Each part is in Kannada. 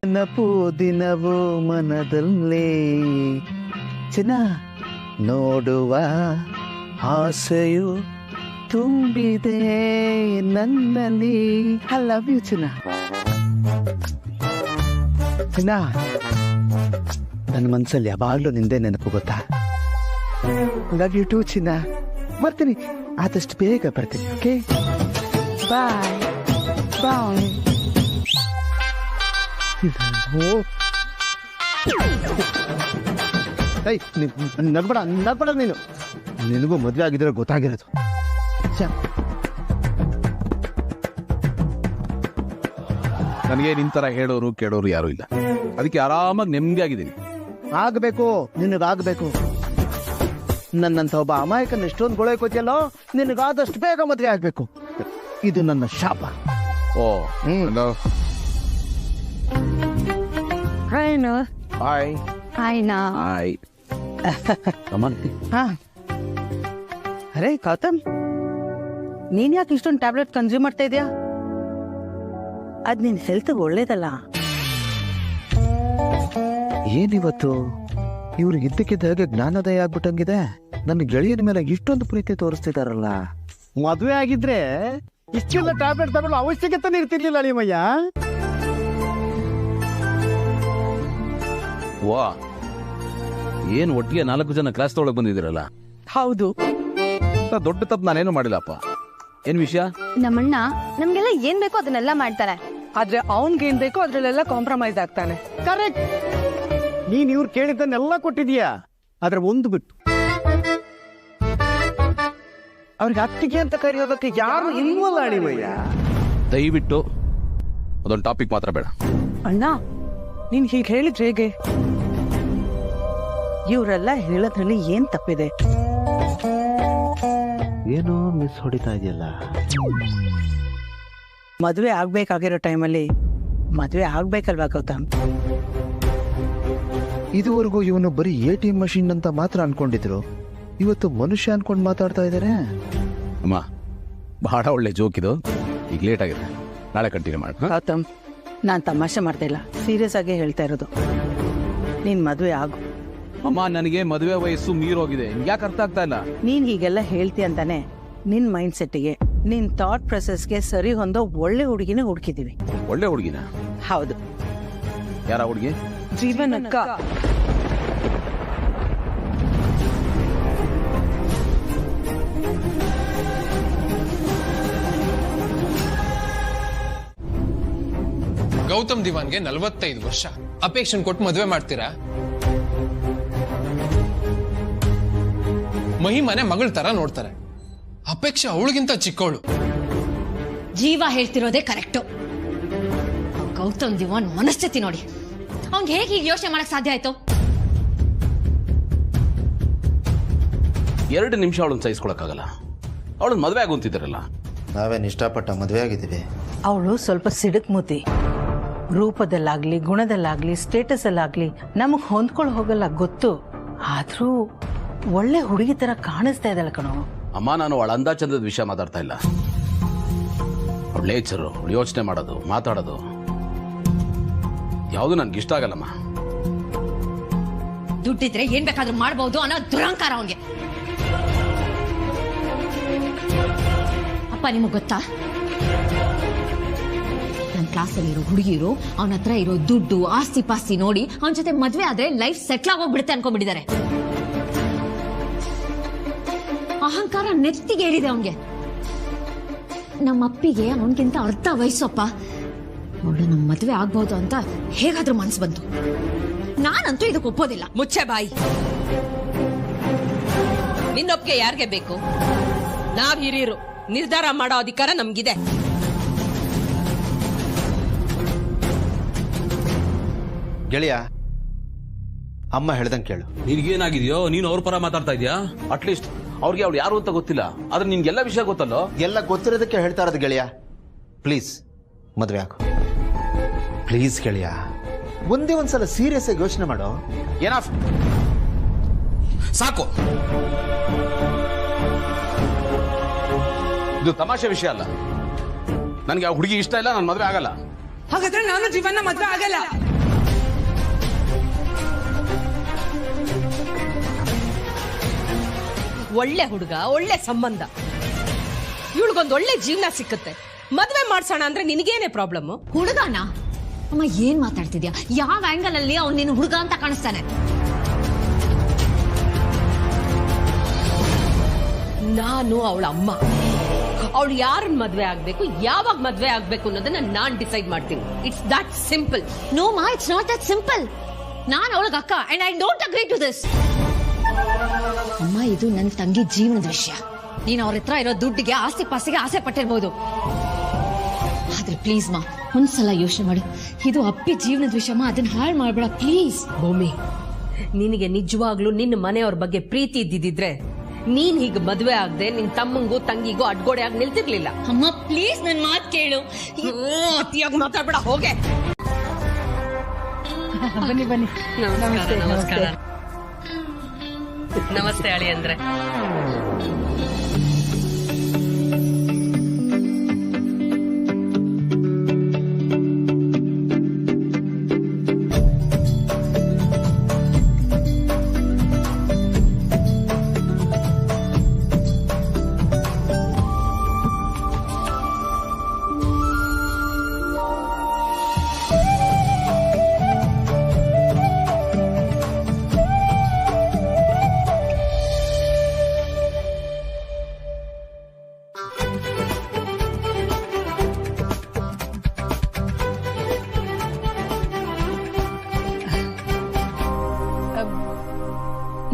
ನೆನಪು ದಿನವೂ ಮನದಲ್ಲೇ ಚಿನ್ನ ನೋಡುವ ಆಸೆಯು ತುಂಬಿದೆ ನನ್ನಲ್ಲಿ. ಐ ಲವ್ ಯು ಚಿನ್ನ. ಚಿನ್ನ, ನನ್ನ ಮನ್ಸಲ್ಲಿ ಯಾವಾಗ್ಲೂ ನಿಂದೆ ನೆನಪು ಗೊತ್ತಾ. ಲವ್ ಯು ಟೂ ಚಿನ್ನ. ಬರ್ತೀನಿ, ಆದಷ್ಟು ಬೇಗ ಬರ್ತೀನಿ. ಓಕೆ, ಬಾಯ್ ಬಾಯ್. ನಗ್ಬೇಡ ನಗ್ಬೇಡ ನೀನು. ನಿನಗೂ ಮದುವೆ ಆಗಿದ್ರೆ ಗೊತ್ತಾಗಿರೋದು. ನನಗೆ ನಿಂತರ ಹೇಳೋರು ಕೇಳೋರು ಯಾರು ಇಲ್ಲ. ಅದಕ್ಕೆ ಆರಾಮಾಗಿ ನೆಮ್ಮದಿ ಆಗಿದ್ದೀನಿ. ಆಗ್ಬೇಕು, ನಿನಗಾಗಬೇಕು. ನನ್ನಂತ ಒಬ್ಬ ಅಮಾಯಕನ ಎಷ್ಟೊಂದು ಗೊಳಕೋತಿಯಲ್ಲೋ, ನಿನಗಾದಷ್ಟು ಬೇಗ ಮದುವೆ ಆಗ್ಬೇಕು. ಇದು ನನ್ನ ಶಾಪ. ಓ ಹಲೋ. ಹಾಯ್ನಾ. ಹಾಯ್ ಹಾಯ್ನಾ. ಹಾಯ್. ಹಾ. ಅರೆ ಗೌತಮ್, ನೀನ್ ಯಾಕೆ ಇಷ್ಟೊಂದು ಟ್ಯಾಬ್ಲೆಟ್ ಕನ್ಸ್ಯೂಮ್ ಮಾಡ್ತಾ ಇದೀಯಾ? ಅದ್ ನಿನ್ ಹೆಲ್ತ್ಗೆ ಒಳ್ಳೇದಲ್ಲ. ಏನಿವತ್ತು ಇವ್ರಿಗೆ ಇದ್ದಕ್ಕಿದ್ದ ಹಾಗೆ ಜ್ಞಾನೋದಯ ಆಗ್ಬಿಟ್ಟಂಗಿದೆ. ನನ್ನ ಗೆಳೆಯನ ಮೇಲೆ ಇಷ್ಟೊಂದು ಪ್ರೀತಿ ತೋರಿಸ್ತಿದಾರಲ್ಲ. ಮದುವೆ ಆಗಿದ್ರೆ ಇಷ್ಟೆಲ್ಲ ಟ್ಯಾಬ್ಲೆಟ್ ತಗೊಳ್ಳೋ ಅವಶ್ಯಕತೆ ಇರ್ತಿರ್ಲಿಲ್ಲ ನಿಮ್ಮಯ್ಯ. ವಾ, ಏನ್ ಒಟ್ಟಿಗೆ 4 ಜನ ಕ್ಲಾಸ್ ತೊಗೊಳಕ್ ಬಂದಿದ್ದೀರಲ್ಲ. ಹೌದು. ದೊಡ್ಡ ತಪ್ಪು ನಾನೇನು ಮಾಡಿಲ್ಲಪ್ಪ. ಏನ್ ವಿಷಯ? ನಮ್ಮಣ್ಣ ನಮ್ಗೆಲ್ಲ ಏನ್ ಬೇಕೋ ಅದನ್ನೆಲ್ಲ ಮಾಡ್ತಾರೆ. ಆದ್ರೆ ಅವ್ನ್ಗೆ ಏನ್ ಬೇಕೋ ಅದ್ರಲ್ಲೆಲ್ಲ ಕಾಂಪ್ರಮೈಸ್ ಆಗ್ತಾನೆ. ಕರೆಕ್ಟ್. ನೀನ್ ಇವ್ರು ಕೇಳಿದ್ದನ್ನೆಲ್ಲ ಕೊಟ್ಟಿದೀಯಾ. ಆದ್ರೆ ಒಂದು ಬಿಟ್ಟು ಅವ್ರಿಗೆ ಅತ್ತಿಗೆ ಅಂತ ಕರೆಯೋದಕ್ಕೆ ಯಾರು ಇಲ್ವಲ್ಲ ಅಳಿವಯ್ಯ. ದಯವಿಟ್ಟು ಅದೊಂದು ಟಾಪಿಕ್ ಮಾತ್ರ ಬೇಡ. ಅಣ್ಣ, ನೀನ್ ಹೀಗೆ ಹೇಳಿದ್ರೆ ಹೇಗೆ? ಇವರೆಲ್ಲ ಹೇಳೋದ್ರಲ್ಲಿ ಏನ್ ತಪ್ಪಿದೆ? ಏನೋ ಮಿಸ್ ಹೊಡಿತಾ ಇದೆಯಲ್ಲ. ಮದುವೆ ಆಗ್ಬೇಕಾಗಿರೋ ಟೈಮಲ್ಲಿ ಮದುವೆ ಆಗ್ಬೇಕಲ್ವಾ ಗೌತಮ್? ಇದುವರೆಗೂ ಇವನು ಬರೀ ATM ಮಷೀನ್ ಅಂತ ಮಾತ್ರ ಅನ್ಕೊಂಡಿದ್ರು. ಇವತ್ತು ಮನುಷ್ಯ ಅನ್ಕೊಂಡು ಮಾತಾಡ್ತಾ ಇದಾರೆ. ಅಮ್ಮ, ಬಹಳ ಒಳ್ಳೆ ಜೋಕ್ ಇದು. ಈಗ ಲೇಟ್ ಆಗಿದೆ, ನಾಳೆ ಕಂಟಿನ್ಯೂ ಮಾಡಿ. ಗೌತಮ್, ನಾನ್ ತಮಾಷೆ ಮಾಡ್ತಾ ಇಲ್ಲ, ಸೀರಿಯಸ್ ಆಗಿ ಹೇಳ್ತಾ ಇರೋದು. ನೀನ್ ಮದುವೆ ಆಗು. ಅಮ್ಮ, ನನಗೆ ಮದುವೆ ವಯಸ್ಸು ಮೀರೋಗಿದೆ. ಯಾಕೆ ಅರ್ಥ ಆಗ್ತಾ ಇಲ್ಲ? ನೀನ್ ಹೀಗೆಲ್ಲ ಹೇಳ್ತಿ ಅಂತಾನೆ ನಿನ್ ಮೈಂಡ್ ಸೆಟ್ಗೆ, ನಿನ್ ಥಾಟ್ ಪ್ರೊಸೆಸ್ಗೆ ಸರಿ ಹೊಂದೋ ಒಳ್ಳೆ ಹುಡುಗಿನ ಹುಡುಕಿದೀವಿ. ಒಳ್ಳೆ ಹುಡುಗಿನ? ಹೌದು. ಯಾರ ಹುಡುಗಿ? ಜೀವನ್ ಅಕ್ಕ. ಗೌತಮ್ ದಿವಾನ್ಗೆ 45 ವರ್ಷ. ಅಪೇಕ್ಷನ್ ಕೊಟ್ಟು ಮದುವೆ ಮಾಡ್ತೀರಾ? ಮಹಿಮನೆ ಮಗಳ ತರ ನೋಡ್ತಾರೆ. ಅಪೇಕ್ಷೆ ಅವಳಿಗಿಂತ ಚಿಕ್ಕವಳು. ಜೀವ ಹೇಳ್ತಿರೋದೇ ಕರೆಕ್ಟು. ಗೌತಮ್ ದಿವಾನ್ ಮನಸ್ಥಿತಿ ನೋಡಿ. ಅವ್ನಿಗೆ ಹೇಗೆ ಈಗ ಯೋಚನೆ ಮಾಡಕ್ ಸಾಧ್ಯ ಆಯ್ತು? 2 ನಿಮಿಷ ಅವಳನ್ನ ಸಹಿಸ್ಕೊಳಕ್ಕಾಗಲ್ಲ. ಅವಳನ್ನ ಮದುವೆ ಆಗುಂತಿದ್ದಾರಲ್ಲ. ನಾವೇನು ಇಷ್ಟಪಟ್ಟ ಮದುವೆ ಆಗಿದ್ದೀವಿ. ಅವಳು ಸ್ವಲ್ಪ ಸಿಡಕ್ ಮೂತಿ. ರೂಪದಲ್ಲಾಗ್ಲಿ, ಗುಣದಲ್ಲಾಗ್ಲಿ, ಸ್ಟೇಟಸ್ ಅಲ್ಲಾಗ್ಲಿ ನಮಗ್ ಹೊಂದ್ಕೊಳ್ ಹೋಗಲ್ಲ ಗೊತ್ತು. ಆದ್ರೂ ಒಳ್ಳೆ ಹುಡುಗಿ ತರ ಕಾಣಿಸ್ತಾ ಇದ್ದಾಳೆ ಕಣೋ. ಅಮ್ಮ, ನಾನು ಅವಳ ಅಂದಾಚಂದದ ವಿಷಯ ಮಾತಾಡ್ತಾ ಇಲ್ಲ. ಅವಳ ನೇಚರು, ಅವಳು ಯೋಚನೆ ಮಾಡೋದು, ಮಾತಾಡೋದು ಯಾವುದು ನನ್ಗೆ ಇಷ್ಟ ಆಗಲ್ಲಮ್ಮ. ದುಡ್ಡಿದ್ರೆ ಏನ್ ಬೇಕಾದ್ರೂ ಮಾಡ್ಬೋದು ಅನ್ನೋ ದುರಹಂಕಾರ ಅವನ್ಗೆ. ಅಪ್ಪ, ನಿಮಗ್ ಗೊತ್ತಾ, ನನ್ನ ಕ್ಲಾಸಲ್ಲಿರೋ ಹುಡುಗಿರು ಅವನ ಹತ್ರ ಇರೋ ದುಡ್ಡು, ಆಸ್ತಿ ಪಾಸ್ತಿ ನೋಡಿ ಅವನ ಜೊತೆ ಮದ್ವೆ ಆದ್ರೆ ಲೈಫ್ ಸೆಟ್ಲ್ ಆಗೋಗ್ಬಿಡುತ್ತೆ ಅನ್ಕೊಂಡ್ಬಿಟ್ಟಿದ್ದಾರೆ. ಅಹಂಕಾರ ನೆತ್ತಿಗೆ ಏರಿದೆ ಅವನ್ಗೆ. ನಮ್ಮ ಅಪ್ಪಿಗೆ ಅವನ್ಗಿಂತ ಅರ್ಧ ವಯಸ್ಸಪ್ಪ. ಅವಳು ನಮ್ಮ ಮದ್ವೆ ಆಗ್ಬಹುದು ಅಂತ ಹೇಗಾದ್ರೂ ಮನ್ಸು ಬಂತು. ನಾನಂತೂ ಇದಕ್ಕೆ ಒಪ್ಪೋದಿಲ್ಲ. ಮುಚ್ಚೆ ಬಾಯಿ. ನಿನ್ನೊಪ್ಪಿಗೆ ಯಾರಿಗೆ ಬೇಕು? ನಾವ್ ಹಿರಿಯರು, ನಿರ್ಧಾರ ಮಾಡೋ ಅಧಿಕಾರ ನಮ್ಗಿದೆ. ಗೆಳೆಯ, ಅಮ್ಮ ಹೇಳ್ದಂಗೆ ಕೇಳು. ನಿನ್ಗೇನಾಗಿದೆಯೋ? ನೀನು ಅವ್ರ ಪರ ಮಾತಾಡ್ತಾ ಇದೀಯಾ? ಅಟ್ಲೀಸ್ಟ್ ಅವ್ರಿಗೆ ಅವ್ಳು ಯಾರು ಅಂತ ಗೊತ್ತಿಲ್ಲ, ಆದ್ರೆ ನಿನ್ಗೆಲ್ಲ ವಿಷಯ ಗೊತ್ತಲ್ಲೋ. ಎಲ್ಲ ಗೊತ್ತಿರೋದಕ್ಕೆ ಹೇಳ್ತಾ ಇರೋದು ಗೆಳೆಯ. ಪ್ಲೀಸ್ ಮದುವೆ ಆಗು ಪ್ಲೀಸ್ ಗೆಳೆಯ. ಒಂದೇ ಒಂದ್ಸಲ ಸೀರಿಯಸ್ ಆಗಿ ಯೋಚನೆ ಮಾಡೋ. ಏನಾಫ್, ಸಾಕು. ಇದು ತಮಾಷೆ ವಿಷಯ ಅಲ್ಲ. ನನಗೆ ಆ ಹುಡುಗಿ ಇಷ್ಟ ಇಲ್ಲ, ನನ್ನ ಮದುವೆ ಆಗಲ್ಲ. ಹಾಗಾದ್ರೆ ನಾನು ಜೀವನ ಮದ್ವೆ ಆಗಲ್ಲ. ಒಳ್ಳೆ ಹುಡುಗ, ಒಳ್ಳೆ ಸಂಬಂಧ, ಇವಳಿಗೊಂದು ಒಳ್ಳೆ ಜೀವನ ಸಿಕ್ಕುತ್ತೆ. ಮದ್ವೆ ಮಾಡ್ಸೋಣ ಅಂದ್ರೆ ನಿನಗೇನೆ ಪ್ರಾಬ್ಲಮ್? ಹುಡುಗನ ಅಮ್ಮ ಏನ್ ಮಾತಾಡ್ತಿದ್ಯಾ? ಯಾವ ಆಂಗಲ್ ಅಲ್ಲಿ ಅವ್ನು ನಿನ್ನ ಹುಡುಗ ಅಂತ ಕಾಣಿಸ್ತಾನೆ? ನಾನು ಅವಳ ಅಮ್ಮ. ಅವಳು ಯಾರನ್ನ ಮದ್ವೆ ಆಗ್ಬೇಕು, ಯಾವಾಗ ಮದ್ವೆ ಆಗ್ಬೇಕು ಅನ್ನೋದನ್ನ ನಾನ್ ಡಿಸೈಡ್ ಮಾಡ್ತೀನಿ. It's that simple. ನೋ ಮಾ, ಇಟ್ಸ್ ನಾಟ್ ದಟ್ ಸಿಂಪಲ್. ನಾನು ಅವಳಿಗೆ ಅಕ್ಕ and I don't agree to this. ಅಮ್ಮ, ಇದು ನನ್ನ ತಂಗಿ ಜೀವನದ ವಿಷಯ. ನೀನು ಅವ್ರ ಹತ್ರ ಇರೋ ದುಡ್ಡಿಗೆ, ಆಸ್ತಿ ಪಾಸ್ತಿಗೆ ಆಸೆ ಪಟ್ಟಿರ್ಬೋದು. ಆದ್ರೆ ಪ್ಲೀಸ್ ಮಾ, ಒಂದ್ಸಲ ಯೋಚನೆ ಮಾಡು. ಇದು ಅಪ್ಪಿ ಜೀವನದ ವಿಷಯಮ್ಮ, ಅದನ್ನ ಹಾಳು ಮಾಡ್ಬೇಡ ಪ್ಲೀಸ್. ಭೂಮಿ, ನಿನಗೆ ನಿಜವಾಗ್ಲೂ ನಿನ್ನ ಮನೆಯವ್ರ ಬಗ್ಗೆ ಪ್ರೀತಿ ಇದ್ದಿದ್ರೆ ನೀನ್ ಹೀಗೆ ಮದ್ವೆ ಆಗದೆ ನಿನ್ ತಮ್ಮಂಗೂ ತಂಗಿಗೂ ಅಡ್ಗೋಡೆ ಆಗಿ ನಿಲ್ತಿರ್ಲಿಲ್ಲ. ಅಮ್ಮ ಪ್ಲೀಸ್ ನನ್ ಮಾತು ಕೇಳು. ಅತಿಯಾಗಿ ಮಾತಾಡ್ಬೇಡ, ಹೋಗೆ. ಬನ್ನಿ ಬನ್ನಿ. ನಮಸ್ಕಾರ. ನಮಸ್ತೆ ಅಳಿ ಅಂದ್ರೆ.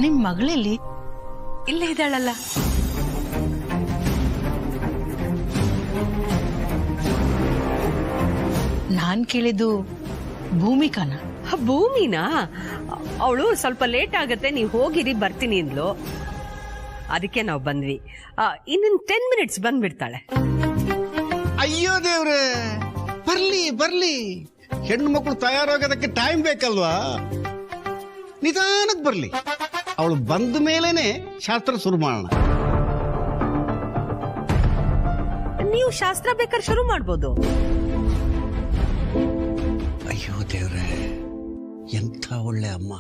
ನಿಮ್ ಮಗಳಲ್ಲಿ ಇಲ್ಲೇ ಇದ್ದಾಳಲ್ಲ. ನಾನ್ ಕೇಳಿದ್ದು ಭೂಮಿಕಾನ. ಭೂಮಿನಾ? ಅವಳು ಸ್ವಲ್ಪ ಲೇಟ್ ಆಗತ್ತೆ, ನೀವು ಹೋಗಿರಿ, ಬರ್ತೀನಿ ಅಂದ್ಲು. ಅದಕ್ಕೆ ನಾವು ಬಂದ್ವಿ. ಇನ್ನೊಂದು 10 ಮಿನಿಟ್ಸ್ ಬಂದ್ಬಿಡ್ತಾಳೆ. ಅಯ್ಯೋ ದೇವ್ರೆ, ಬರ್ಲಿ ಬರ್ಲಿ. ಹೆಣ್ಣು ಮಕ್ಕಳು ತಯಾರಾಗೋದಕ್ಕೆ ಟೈಮ್ ಬೇಕಲ್ವಾ? ನಿಧಾನಕ್ಕೆ ಬರ್ಲಿ. ಅವಳು ಬಂದ ಮೇಲೇನೆ ಶಾಸ್ತ್ರ ಶುರು ಮಾಡೋಣ. ನೀವು ಶಾಸ್ತ್ರ ಬೇಕಾದ್ರೆ ಶುರು ಮಾಡ್ಬೋದು. ಅಯ್ಯೋ ದೇವ್ರೆ, ಎಂಥ ಒಳ್ಳೆ ಅಮ್ಮ.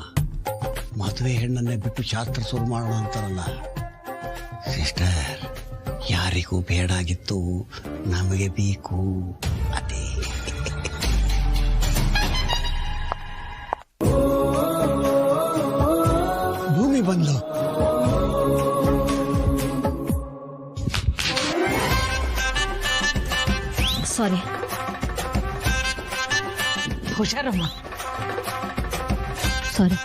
ಮದುವೆ ಹೆಣ್ಣನ್ನೇ ಬಿಟ್ಟು ಶಾಸ್ತ್ರ ಶುರು ಮಾಡೋಣ ಅಂತಾರಲ್ಲ. ಸಿಸ್ಟರ್, ಯಾರಿಗೂ ಬೇಡಾಗಿತ್ತು, ನಮಗೆ ಬೇಕು. ಅದೇ ಭೂಮಿ ಬಂದ್ಲು. ಸಾರಿ. ಹುಷಾರಮ್ಮ. ಸಾರಿ.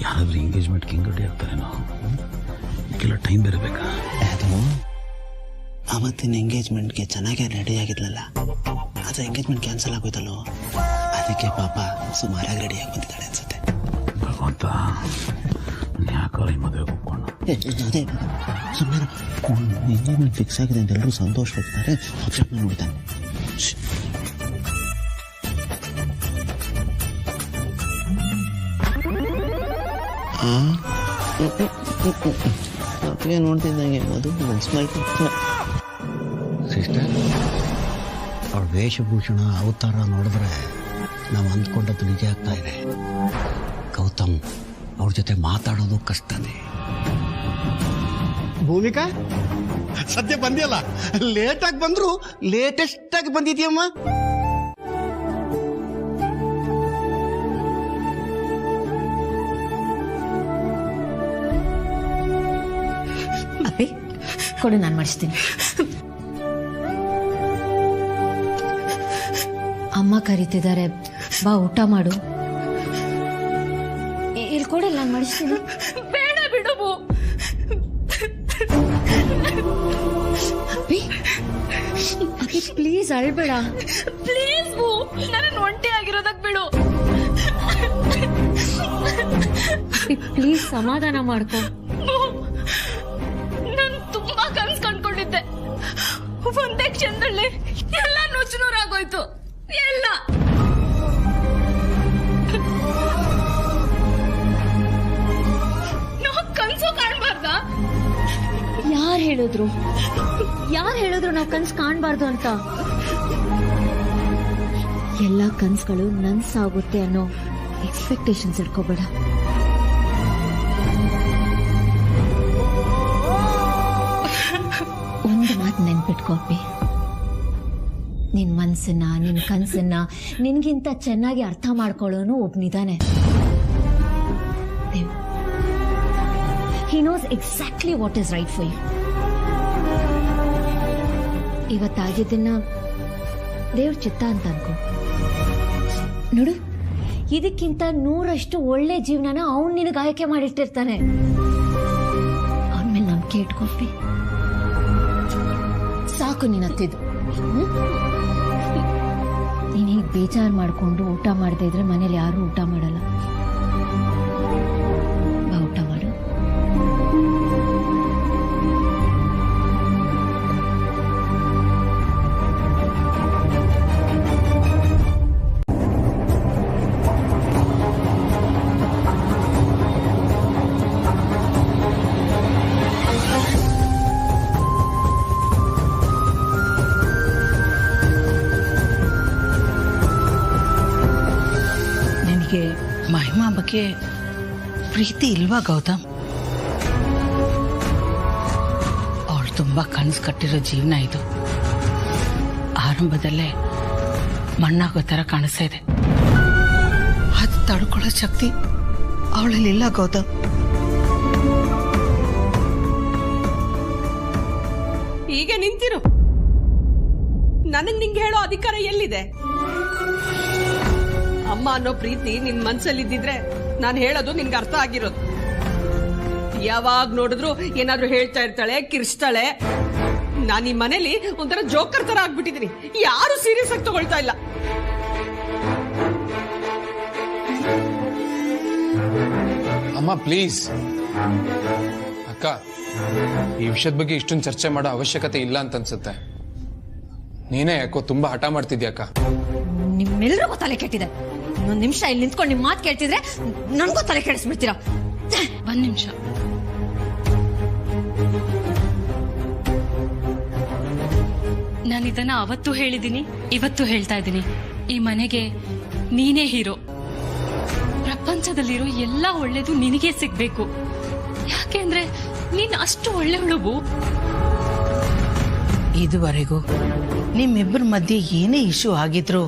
ಯಾರಾದ್ರೂ ಎಂಗೇಜ್ಮೆಂಟ್ಗೆ ಹೆಂಗ್ ರೆಡಿ ಆಗ್ತಾರೇನೋ? ಇದಕ್ಕೆಲ್ಲ ಟೈಮ್ ಬೇರೆ ಬೇಕಾ? ಅದು ಅವತ್ತಿನ ಎಂಗೇಜ್ಮೆಂಟ್ಗೆ ಚೆನ್ನಾಗೇ ರೆಡಿ ಆಗಿದ್ಲಲ್ಲ, ಅದು ಎಂಗೇಜ್ಮೆಂಟ್ ಕ್ಯಾನ್ಸಲ್ ಆಗೋಯ್ತಲ್ಲೋ, ಅದಕ್ಕೆ ಪಾಪ ಸುಮಾರಾಗಿ ರೆಡಿಯಾಗಿ ಬಂದಿದ್ದಾಳೆ ಅನ್ಸುತ್ತೆ. ಭಗವಂತ, ಯಾಕೋ ಈ ಮದುವೆಗೆ ಒಪ್ಕೊಂಡು. ಅದೇ ಸುಮ್ಮನೆ ಎಂಗೇಜ್ಮೆಂಟ್ ಫಿಕ್ಸ್ ಆಗಿದೆ ಅಂತ ಎಲ್ಲರೂ ಸಂತೋಷವಾಗಿದ್ದಾರೆ. ಅಬ್ಸರ್ವ್ ನೋಡ್ತಾನೆ. ಅಪ್ಪಿಗೆ ನೋಡ್ತಿದ್ದಂಗೆ ಅದು ಸಿಸ್ಟರ್, ಅವಳ ವೇಷಭೂಷಣ ಅವತಾರ ನೋಡಿದ್ರೆ ನಾವು ಅಂದ್ಕೊಂಡದ್ದು ನಿಜ ಆಗ್ತಾ ಇದೆ. ಗೌತಮ್ ಅವ್ರ ಜೊತೆ ಮಾತಾಡೋದು ಕಷ್ಟನೇ. ಭೂಮಿಕಾ, ಸದ್ಯ ಬಂದಿಯಲ್ಲ, ಲೇಟಾಗಿ ಬಂದ್ರು ಲೇಟೆಸ್ಟ್ ಆಗಿ ಬಂದಿದ್ಯಮ್ಮ. ಅಪ್ಪಿ ಕೊಡು, ನಾನು ಮಾಡಿಸ್ತೀನಿ. ಅಮ್ಮ ಕರೀತಿದ್ದಾರೆ, ಬಾ ಊಟ ಮಾಡು. ಇಲ್ಲಿ ಕೊಡಿ, ನಾನು ಮಾಡಿಸ್ತೀನಿ. ಬೇಡ ಬಿಡುವು. ಅಪ್ಪಿ ಅಪ್ಪಿ ಪ್ಲೀಸ್ ಅಳ್ಬೇಡ. ಪ್ಲೀಸ್ ನನ್ನ ಒಂಟಿ ಆಗಿರೋದಕ್ ಬಿಡು. ಅಪ್ಪಿ ಪ್ಲೀಸ್ ಸಮಾಧಾನ ಮಾಡ್ಕೊ. ನನ್ ಹೇಳಿದ್ರು ನಾವು ಕನ್ಸು ಕಾಣಬಾರ್ದು ಅಂತ? ಎಲ್ಲ ಕನ್ಸುಗಳು ನನ್ಸಾಗುತ್ತೆ ಅನ್ನೋ ಎಕ್ಸ್ಪೆಕ್ಟೇಷನ್ಸ್ ಇಟ್ಕೋಬೇಡ. ಒಂದು ಮಾತು ನೆನ್ಪಿಟ್ಕೋಪಿ, ನಿನ್ ಮನ್ಸನ್ನ ನಿನ್ ಕನ್ಸನ್ನ ನಿನ್ಗಿಂತ ಚೆನ್ನಾಗಿ ಅರ್ಥ ಮಾಡ್ಕೊಳ್ಳೋನು ಒಬ್ನಿದಾನೆ. He knows exactly what is right for you. ಇವತ್ತಾಗಿದ್ದನ್ನ ದೇವ್ರ ಚಿತ್ತ ಅಂತ ಅನ್ಕೋ. ನೋಡು, ಇದಕ್ಕಿಂತ 100% ಒಳ್ಳೆ ಜೀವನನ ಅವನ್ ನಿನಗೆ ಆಯ್ಕೆ ಮಾಡಿಟ್ಟಿರ್ತಾನೆ. ಅವನ ಮೇಲೆ ನಂಬಿಕೆ ಇಟ್ಕೊಪ್ಪಿ. ಸಾಕು ನೀನತ್ತಿದ್ದು. ನೀನ್ ಹೀಗೆ ಬೇಜಾರು ಮಾಡ್ಕೊಂಡು ಊಟ ಮಾಡದೇ ಇದ್ರೆ ಮನೇಲಿ ಯಾರು ಊಟ ಮಾಡಲ್ಲ. ಬಾ, ಊಟ ಮಾಡು. ಮಹಿಮಾ ಬಗ್ಗೆ ಪ್ರೀತಿ ಇಲ್ವಾ ಗೌತಮ್? ಅವಳು ತುಂಬಾ ಕನಸು ಕಟ್ಟಿರೋ ಜೀವನ ಇದು. ಆರಂಭದಲ್ಲೇ ಮಣ್ಣಾಗೋ ತರ ಕಾಣಿಸ್ತಾ ಇದೆ. ಅದು ತಡ್ಕೊಳ್ಳೋ ಶಕ್ತಿ ಅವಳಲ್ಲಿ ಇಲ್ಲ ಗೌತಮ್. ಈಗ ನಿಂತಿರು. ನನಗ್ ನಿಂಗೆ ಹೇಳೋ ಅಧಿಕಾರ ಎಲ್ಲಿದೆ? ಅಮ್ಮ ಅನ್ನೋ ಪ್ರೀತಿ ನಿನ್ ಮನ್ಸಲ್ಲಿದ್ದಿದ್ರೆ ನಾನು ಹೇಳೋದು ನಿನ್ಗೆ ಅರ್ಥ ಆಗಿರೋದು. ಯಾವಾಗ ನೋಡಿದ್ರು ಏನಾದ್ರೂ ಹೇಳ್ತಾ ಇರ್ತಾಳೆ, ಕಿರ್ಸ್ತಾಳೆ. ನಾನು ಈ ಮನೇಲಿ ಒಂಥರ ಜೋಕರ್ ತರ ಆಗ್ಬಿಟ್ಟಿದೀನಿ. ಯಾರು ಸೀರಿಯಸ್ ಆಗಿ ತಗೊಳ್ತಾ ಇಲ್ಲ. ಅಮ್ಮ ಪ್ಲೀಸ್. ಅಕ್ಕ, ಈ ವಿಷಯದ ಬಗ್ಗೆ ಇಷ್ಟೊಂದು ಚರ್ಚೆ ಮಾಡೋ ಅವಶ್ಯಕತೆ ಇಲ್ಲ ಅಂತ ಅನ್ಸುತ್ತೆ. ನೀನೇ ಯಾಕೋ ತುಂಬಾ ಹಠ ಮಾಡ್ತಿದ್ಯಾ ಅಕ್ಕ. ನಿಮ್ಮೆಲ್ರಿಗೂ ತಲೆ ಕೆಟ್ಟಿದೆ. ಇನ್ನೊಂದು ನಿಮಿಷ ಇಲ್ಲಿ ನಿಂತ್ಕೊಂಡು ನಿಮ್ ಮಾತು ಕೇಳ್ತಿದ್ರೆ ನನ್ಗೂ ತಲೆ ಕೆಡಿಸ್ಬಿಡ್ತೀರಾ. ಒಂದ್ ನಿಮಿಷ. ನಾನು ಇದನ್ನ ಅವತ್ತು ಹೇಳಿದ್ದೀನಿ, ಇವತ್ತು ಹೇಳ್ತಾ ಇದ್ದೀನಿ. ಈ ಮನೆಗೆ ನೀನೇ ಹೀರೋ. ಪ್ರಪಂಚದಲ್ಲಿರೋ ಎಲ್ಲ ಒಳ್ಳೇದು ನಿನಗೆ ಸಿಗ್ಬೇಕು. ಯಾಕೆಂದ್ರೆ ನೀನ್ ಅಷ್ಟು ಒಳ್ಳೆಯವಳು. ಇದುವರೆಗೂ ನಿಮ್ಮಿಬ್ಬರ ಮಧ್ಯೆ ಏನೇ ಇಶ್ಯೂ ಆಗಿದ್ರು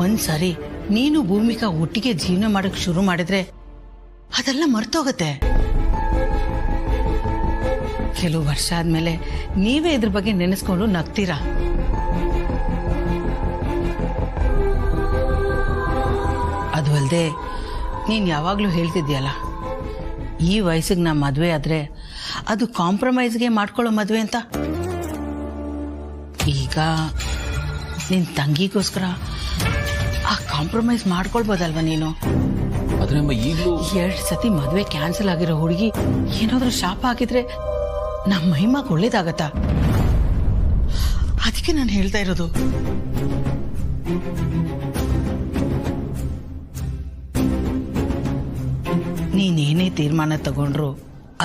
ಒಂದ್ಸರಿ ನೀನು ಭೂಮಿಕಾ ಒಟ್ಟಿಗೆ ಜೀವನ ಮಾಡಕ್ ಶುರು ಮಾಡಿದ್ರೆ ಅದೆಲ್ಲ ಮರ್ತೋಗತ್ತೆ. ಕೆಲವು ವರ್ಷ ಆದ್ಮೇಲೆ ನೀವೇ ಇದ್ರ ಬಗ್ಗೆ ನೆನೆಸ್ಕೊಂಡು ನಗ್ತೀರಾ. ಅದು ಅಲ್ಲದೆ ನೀನ್ ಯಾವಾಗ್ಲೂ ಹೇಳ್ತಿದ್ಯಲ್ಲ, ಈ ವಯಸ್ಸಿಗೆ ನಾ ಮದ್ವೆ ಆದ್ರೆ ಅದು ಕಾಂಪ್ರಮೈಸ್ಗೆ ಮಾಡ್ಕೊಳ್ಳೋ ಮದ್ವೆ ಅಂತ. ಈಗ ನಿನ್ ತಂಗಿಗೋಸ್ಕರ ಆ ಕಾಂಪ್ರಮೈಸ್ ಮಾಡ್ಕೊಳ್ಬೋದಲ್ವಾ ನೀನು? ಆದ್ರೆ ಈಗಲೂ 2 ಸತಿ ಮದ್ವೆ ಕ್ಯಾನ್ಸಲ್ ಆಗಿರೋ ಹುಡುಗಿ ಏನಾದ್ರೂ ಶಾಪ ಹಾಕಿದ್ರೆ ನಮ್ಮ ಮಹಿಮಾಗ್ ಒಳ್ಳೇದಾಗತ್ತಾ? ಅದಕ್ಕೆ ನಾನು ಹೇಳ್ತಾ ಇರೋದು. ನೀನೇನೇ ತೀರ್ಮಾನ ತಗೊಂಡ್ರು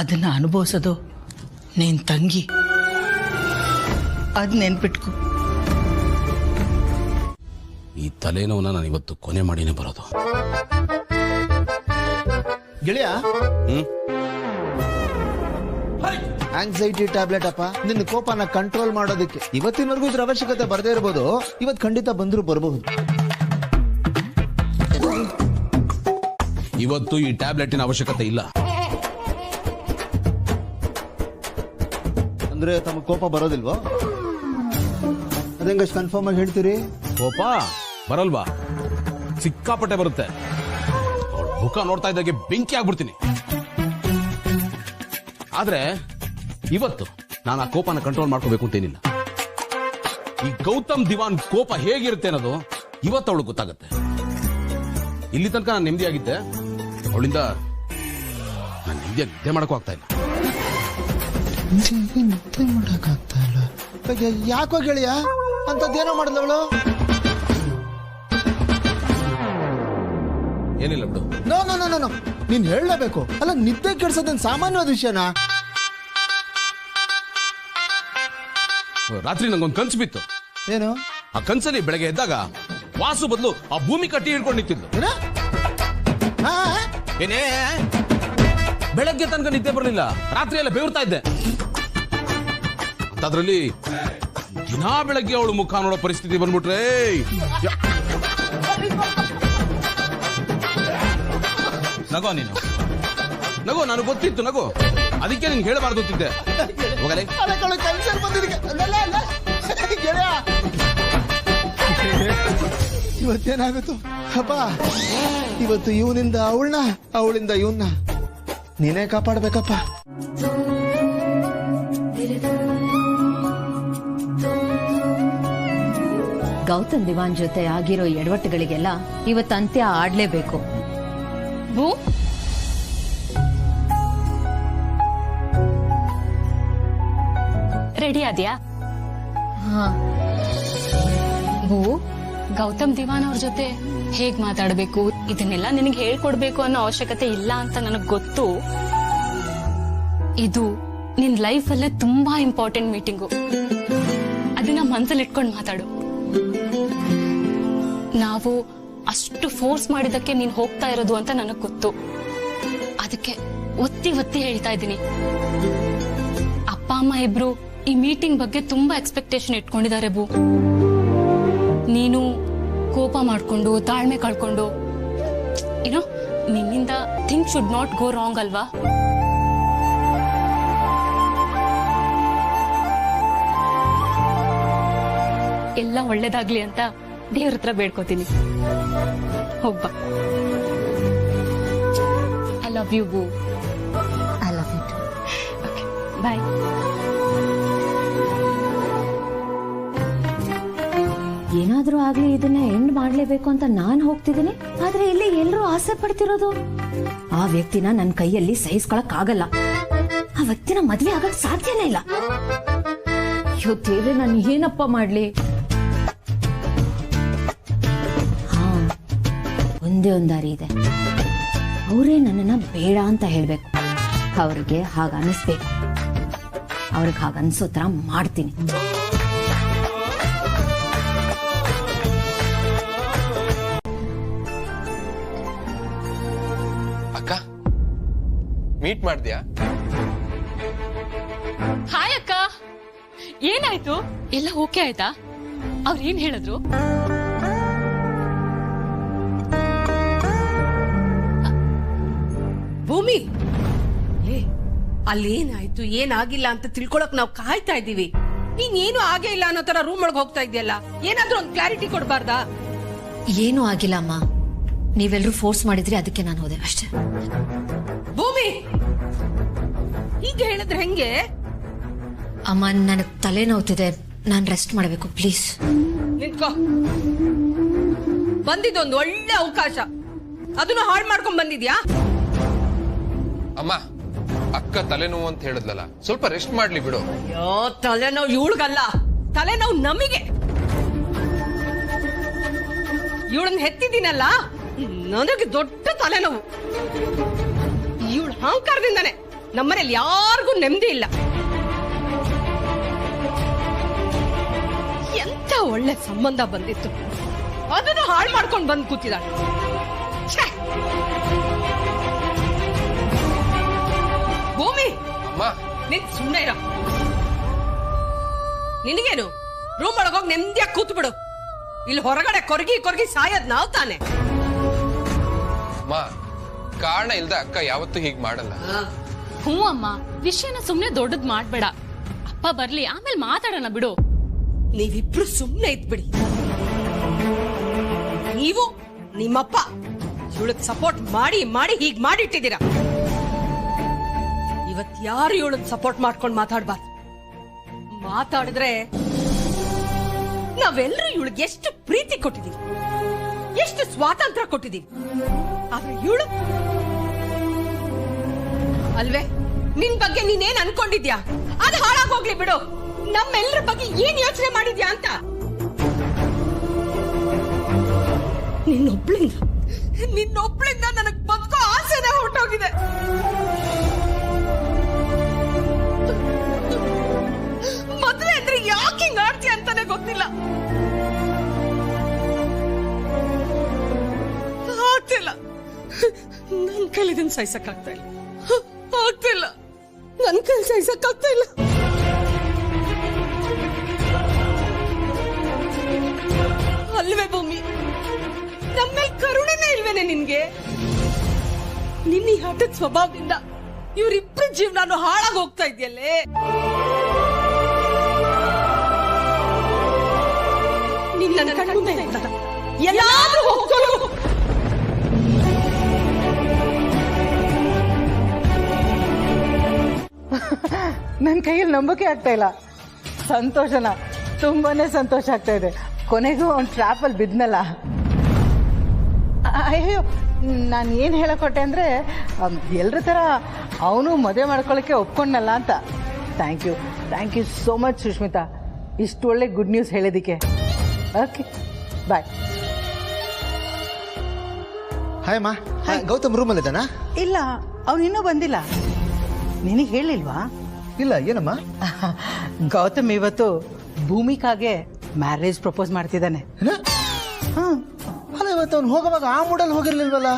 ಅದನ್ನ ಅನುಭವಿಸೋದು ನಿನ್ ತಂಗಿ. ಅದ್ ನೆನ್ಪಿಟ್ಕೊ. ಈ ತಲೆನೋವನ್ನ ನಾನು ಇವತ್ತು ಕೊನೆ ಮಾಡಿನೇ ಬರೋದು. ಗೆಳೆಯ, ಆಂಗ್ಸೈಟಿ ಟ್ಯಾಬ್ಲೆಟ್ ಅಪ್ಪ. ನಿನ್ನ ಕೋಪನ ಕಂಟ್ರೋಲ್ ಮಾಡೋದಕ್ಕೆ ಇವತ್ತಿನವರೆಗೂ ಇದ್ರ ಅವಶ್ಯಕತೆ ಬರದೇ ಇರಬಹುದು. ಇವತ್ತು ಖಂಡಿತ ಬಂದ್ರು ಬರಬಹುದು. ಇವತ್ತು ಈ ಟ್ಯಾಬ್ಲೆಟಿನ ಅವಶ್ಯಕತೆ ಇಲ್ಲ. ಅಂದ್ರೆ ತಮ್ಮ ಕೋಪ ಬರೋದಿಲ್ವೋ? ಅದಂಗಷ್ಟು ಕನ್ಫರ್ಮ್ ಆಗಿ ಹೇಳ್ತೀರಿ? ಕೋಪ ಬರಲ್ವಾ? ಸಿಕ್ಕಾಪಟ್ಟೆ ಬರುತ್ತೆ. ಮುಖ ನೋಡ್ತಾ ಇದ್ದಾಗೆ ಬೆಂಕಿ ಆಗ್ಬಿಡ್ತೀನಿ. ಆದ್ರೆ ಇವತ್ತು ನಾನು ಆ ಕೋಪನ ಕಂಟ್ರೋಲ್ ಮಾಡ್ಕೋಬೇಕು ಅಂತೇನಿಲ್ಲ. ಈ ಗೌತಮ್ ದಿವಾನ್ ಕೋಪ ಹೇಗಿರುತ್ತೆ ಅನ್ನೋದು ಇವತ್ತು ಅವಳು ಗೊತ್ತಾಗುತ್ತೆ. ಇಲ್ಲಿ ತನಕ ನಾನು ನೆಮ್ಮದಿಯಾಗಿದ್ದೆ, ಅವಳಿಂದ ನಾನು ನಿದ್ದೆ ಮಾಡಕ್ಕೂ ಆಗ್ತಾ ಇಲ್ಲ. ಯಾಕೋ ಗೆಳೆಯ ಅಂತದ್ದೇನೋ ಮಾಡಿದವಳು? ಏನಿಲ್ಲ ಬಿಡು. ನೋ ನೋ ನೋ ನೋ, ನೀನ್ ಹೇಳಲೇಬೇಕು. ಅಲ್ಲ, ನಿದ್ದೆ ಕೆಡ್ಸೋದೇನು ಸಾಮಾನ್ಯವಾದ ವಿಷಯನಾ? ರಾತ್ರಿ ನಂಗೊಂದು ಕನ್ಸು ಬಿತ್ತು. ಏನು? ಆ ಕನ್ಸಲ್ಲಿ ಬೆಳಗ್ಗೆ ಎದ್ದಾಗ ವಾಸು ಬದಲು ಆ ಭೂಮಿ ಕಟ್ಟಿ ಹಿಡ್ಕೊಂಡು ನಿಂತಿದ್ದು. ಏನೇ ಬೆಳಗ್ಗೆ ತನಕ ನಿದ್ದೆ ಬರಲಿಲ್ಲ, ರಾತ್ರಿ ಎಲ್ಲ ಬೆವರ್ತಾ ಇದ್ದೆ. ಅದ್ರಲ್ಲಿ ದಿನಾ ಬೆಳಗ್ಗೆ ಅವಳು ಮುಖ ನೋಡೋ ಪರಿಸ್ಥಿತಿ ಬಂದ್ಬಿಟ್ರೆ ನಗೋ ನೀನು ನಗೋ, ನನಗೆ ಗೊತ್ತಿತ್ತು ನಗೋ, ಅದಕ್ಕೆ ನಿನ್ಗೆ ಹೇಳಬಾರ್ದು ಅಂತಿದ್ದೆ. ಹೋಗಲೇ ಇವತ್ತೇನಾಗುತ್ತೋ ಅಪ್ಪ, ಇವತ್ತು ಇವನಿಂದ ಅವಳನ್ನ, ಅವಳಿಂದ ಇವನ್ನ ನೀನೇ ಕಾಪಾಡ್ಬೇಕಪ್ಪ. ಗೌತಮ್ ದಿವಾನ್ ಜೊತೆ ಆಗಿರೋ ಎಡವಟ್ಟುಗಳಿಗೆಲ್ಲ ಇವತ್ತು ಅಂತ್ಯ ಆಡ್ಲೇಬೇಕು. ಭೂ, ರೆಡಿ ಆದ್ಯಾ? ಹಾ ಭೂ, ಗೌತಮ್ ದಿವಾನ್ ಅವ್ರ ಜೊತೆ ಹೇಗ್ ಮಾತಾಡ್ಬೇಕು ಇದನ್ನೆಲ್ಲ ನಿನಗೆ ಹೇಳ್ಕೊಡ್ಬೇಕು ಅನ್ನೋ ಅವಶ್ಯಕತೆ ಇಲ್ಲ ಅಂತ ನನಗ್ ಗೊತ್ತು. ಇದು ನಿನ್ ಲೈಫ್ ಅಲ್ಲೇ ತುಂಬಾ ಇಂಪಾರ್ಟೆಂಟ್ ಮೀಟಿಂಗು. ಅದನ್ನ ಮನ್ಸಲ್ಲಿ ಇಟ್ಕೊಂಡು ಮಾತಾಡು. ನಾವು ಅಷ್ಟು ಫೋರ್ಸ್ ಮಾಡಿದಕ್ಕೆ ನೀನ್ ಹೋಗ್ತಾ ಇರೋದು ಅಂತ ನನಗ್ ಗೊತ್ತು. ಅದಕ್ಕೆ ಒತ್ತಿ ಒತ್ತಿ ಹೇಳ್ತಾ ಇದ್ದೀನಿ. ಅಪ್ಪ ಅಮ್ಮ ಇಬ್ರು ಈ ಮೀಟಿಂಗ್ ಬಗ್ಗೆ ತುಂಬಾ ಎಕ್ಸ್ಪೆಕ್ಟೇಷನ್ ಇಟ್ಕೊಂಡಿದ್ದಾರೆ ಭೂ. ನೀನು ಕೋಪ ಮಾಡ್ಕೊಂಡು ತಾಳ್ಮೆ ಕಳ್ಕೊಂಡು ಏನೋ ನಿನ್ನಿಂದ thing should not go wrong ಅಲ್ವಾ? ಎಲ್ಲ ಒಳ್ಳೇದಾಗ್ಲಿ ಅಂತ ದೇವ್ರ ಹತ್ರ ಬೇಡ್ಕೋತೀನಿ. ಹೋಗ್ಬಾ. ಐ ಲವ್ ಯು ಭೂ. I love you too. Okay, bye. ಏನಾದ್ರೂ ಆಗ್ಲಿ ಇದನ್ನ ಎಂಡ್ ಮಾಡ್ಲೇಬೇಕು ಅಂತ ನಾನ್ ಹೋಗ್ತಿದ್ದೀನಿ, ಆದ್ರೆ ಇಲ್ಲಿ ಎಲ್ಲರೂ ಆಸೆ ಪಡ್ತಿರೋದು ಆ ವ್ಯಕ್ತಿನ ನನ್ನ ಕೈಯಲ್ಲಿ ಸಹಿಸ್ಕೊಳಕ್ ಆಗಲ್ಲ. ಆ ವ್ಯಕ್ತಿನ ಮದ್ವೆ ಆಗಕ್ ಸಾಧ್ಯನೇ ಇಲ್ಲ. ಅಯ್ಯೋ ದೇವ್ರೆ, ನಾನು ಏನಪ್ಪ ಮಾಡ್ಲಿ? ಹಾ, ಒಂದೇ ಒಂದ್ ದಾರಿ ಇದೆ. ಅವರೇ ನನ್ನನ್ನ ಬೇಡ ಅಂತ ಹೇಳ್ಬೇಕು. ಅವ್ರಿಗೆ ಹಾಗ ಅನಿಸ್ಬೇಕು. ಅವ್ರಿಗೆ ಹಾಗ ಅನ್ಸೋ ತರ ಮಾಡ್ತೀನಿ. ಅಕ್ಕ, ಮೀಟ್ ಮಾಡ್ದ್ಯಾ? ಹಾಯ್ ಅಕ್ಕ, ಏನಾಯ್ತು? ಎಲ್ಲ ಓಕೆ ಆಯ್ತಾ? ಅವ್ರು ಏನ್ ಹೇಳಿದ್ರು? ಭೂಮಿ, ಅಲ್ಲೇನಾಯ್ತು ಏನಾಗಿಲ್ಲ ಅಂತ ತಿಳ್ಕೊಳಕ್ ನಾವು ಕಾಯ್ತಾ ಇದೀವಿ. ನೀನ್ ಏನು ಆಗೇ ಇಲ್ಲ ಅನ್ನೋ ತರ ರೂಮ್ ಒಳಗೆ ಹೋಗ್ತಾ ಇದೆಯಲ್ಲ, ಏನಾದ್ರೂ ಒಂದು ಕ್ಲಾರಿಟಿ ಕೊಡ್ಬಾರ್ದಾ? ಏನೂ ಆಗಿಲ್ಲ ಅಮ್ಮ, ನೀವೆಲ್ಲರೂ ಫೋರ್ಸ್ ಮಾಡಿದ್ರಿ, ಅದಕ್ಕೆ ನಾನು ಹೋದೆ ಅಷ್ಟೇ. ಭೂಮಿ, ಹೀಗೆ ಹೇಳಿದ್ರೆ ಹೆಂಗೆ? ಅಮ್ಮ, ನನಗೆ ತಲೆ ನೋವ್ತಿದೆ, ನಾನು ರೆಸ್ಟ್ ಮಾಡಬೇಕು, ಪ್ಲೀಸ್. ನಿಂತ್ಕೋ. ಬಂದಿದ್ದೊಂದು ಒಳ್ಳೆ ಅವಕಾಶ, ಅದನ್ನು ಹಾಳು ಮಾಡ್ಕೊಂಡ್ ಬಂದಿದ್ಯಾ? ಅಮ್ಮ, ಅಕ್ಕ ತಲೆನೋವು ಅಂತ ಹೇಳಿದ್ಲಲ್ಲ, ಸ್ವಲ್ಪ ರೆಸ್ಟ್ ಮಾಡ್ಲಿ ಬಿಡು. ಅಯ್ಯೋ, ತಲೆನೋವು ಇವಳಿಗಲ್ಲ, ತಲೆನೋವು ನಮಗೆ. ಇವಳನ್ನ ಹೆತ್ತಿದ್ದೀನಲ್ಲ, ನನಗೆ ದೊಡ್ಡ ತಲೆನೋವು. ಇವಳ ಅಹಂಕಾರದಿಂದಾನೆ ನಮ್ಮನೇಲಿ ಯಾರಿಗೂ ನೆಮ್ಮದಿ ಇಲ್ಲ. ಎಂತ ಒಳ್ಳೆ ಸಂಬಂಧ ಬಂದಿತ್ತು, ಅದನ್ನು ಹಾಳು ಮಾಡ್ಕೊಂಡು ಬಂದು ಕೂತಿದ್ದಾಳೆ. ಭೂಮಿ, ನಿನ್ ಸುಮ್ಮನೆ ಇರೋ. ನಿನಗೇನು, ರೂಮ್ ಒಳಗೋಗಿ ನೆಮ್ಮದಿಯಾಗಿ ಕೂತು ಬಿಡು. ಇಲ್ಲಿ ಹೊರಗಡೆ ಕೊರಗಿ ಕೊರಗಿ ಸಾಯೋದ್ ನಾವ್ ತಾನೆ. ಕಾರಣ ಇಲ್ದ ಅಕ್ಕ ಯಾವತ್ತೂ ಹೀಗ್ ಮಾಡಲ್ಲ. ಹ್ಞೂ ಅಮ್ಮ, ವಿಷಯನ ಸುಮ್ನೆ ದೊಡ್ಡದ್ ಮಾಡ್ಬೇಡ. ಅಪ್ಪ ಬರ್ಲಿ, ಆಮೇಲೆ ಮಾತಾಡೋಣ ಬಿಡು. ನೀವಿಬ್ರು ಸುಮ್ನೆ ಇದ್ಬಿಡಿ. ನೀವು ನಿಮ್ಮಪ್ಪ ಇವಳಗ್ ಸಪೋರ್ಟ್ ಮಾಡಿ ಮಾಡಿ ಹೀಗ್ ಮಾಡಿಟ್ಟಿದ್ದೀರಾ. ಇವತ್ ಯಾರು ಇವಳಗ್ ಸಪೋರ್ಟ್ ಮಾಡ್ಕೊಂಡು ಮಾತಾಡ್ಬಾರ್ದು. ಮಾತಾಡಿದ್ರೆ ನಾವೆಲ್ಲರೂ ಇವಳಿಗೆ ಎಷ್ಟು ಪ್ರೀತಿ ಕೊಟ್ಟಿದೀವಿ, ಎಷ್ಟು ಸ್ವಾತಂತ್ರ್ಯ ಕೊಟ್ಟಿದೀವಿ. ಆದ್ರೆ ಇವಳು ಅಲ್ವೇ, ನಿನ್ ಬಗ್ಗೆ ನೀನೇನ್ ಅನ್ಕೊಂಡಿದ್ಯಾ? ಅದು ಹಾಳಾಗೋಗ್ಲಿ ಬಿಡು. ನಮ್ಮೆಲ್ಲರ ಬಗ್ಗೆ ಏನ್ ಯೋಚನೆ ಮಾಡಿದ್ಯಾ ಅಂತ. ನಿನ್ನೊಬ್ಳಿಂದ ನನಗ್ ಬದುಕೋ ಆಸೆನೇ ಹೊರಟೋಗಿದೆ. ಮದ್ವೆ ಅಂದ್ರೆ ಯಾಕೆ ಇದನ್ನ ಸಹಿಸಕ್ಕಾಗ್ತಾ ಇಲ್ಲ, ಆಗ್ತಿಲ್ಲ, ನನ್ ಕೈ ಸಹಿಸಕ್ಕಾಗ್ತಾ ಇಲ್ಲ. ಅಲ್ವೇ ಭೂಮಿ, ನಮ್ಮೇಲೆ ಕರುಣೆನೇ ಇಲ್ವೇನೆ ನಿನ್ಗೆ? ನಿನ್ನ ಈ ಹಠದ ಸ್ವಭಾವದಿಂದ ಇವರಿಬ್ರು ಜೀವನ ಹಾಳಾಗಿ ಹೋಗ್ತಾ ಇದೆಯಲ್ಲೇ. ನಿನ್ನ ಕಣ್ಣು ಎಲ್ಲಾದ್ರೂ ಹೋಗ್ಕೊಳ್ಳು. ನನ್ನ ಕೈಯಲ್ಲಿ ನಂಬಿಕೆ ಆಗ್ತಾ ಇಲ್ಲ. ಸಂತೋಷನ, ತುಂಬಾನೇ ಸಂತೋಷ ಆಗ್ತಾ ಇದೆ. ಕೊನೆಗೂ ಒಂದು ಟ್ರ್ಯಾಪಲ್ಲಿ ಬಿದ್ನಲ್ಲ. ಅಯ್ಯೋ, ನಾನು ಏನು ಹೇಳಕೊಟ್ಟೆ ಅಂದರೆ ಎಲ್ಲರ ಥರ ಅವನು ಮದುವೆ ಮಾಡ್ಕೊಳ್ಳೋಕ್ಕೆ ಒಪ್ಕೊಂಡಲ್ಲ ಅಂತ. Thank you so much Sushmita, ಇಷ್ಟು ಒಳ್ಳೆ ಗುಡ್ ನ್ಯೂಸ್ ಹೇಳಿದ್ದಕ್ಕೆ. Okay, bye. ಹಾಯ್ ಅಮ್ಮ. ಗೌತಮ್ ರೂಮಲ್ಲಿದ್ದಾನಾ? ಇಲ್ಲ, ಅವನು ಇನ್ನೂ ಬಂದಿಲ್ಲ. ನಿನಗೆ ಹೇಳಿಲ್ವಾ? ಇಲ್ಲ, ಏನಮ್ಮ? ಗೌತಮ್ ಇವತ್ತು ಭೂಮಿಕಾಗೆ ಮ್ಯಾರೇಜ್ ಪ್ರಪೋಸ್ ಮಾಡ್ತಿದ್ದಾನೆ. ಅಲ್ಲ, ಇವತ್ತು ಅವ್ನು ಹೋಗುವಾಗ ಆ ಮೂಡಲ್ಲಿ ಹೋಗಿರ್ಲಿಲ್ವಲ್ಲ?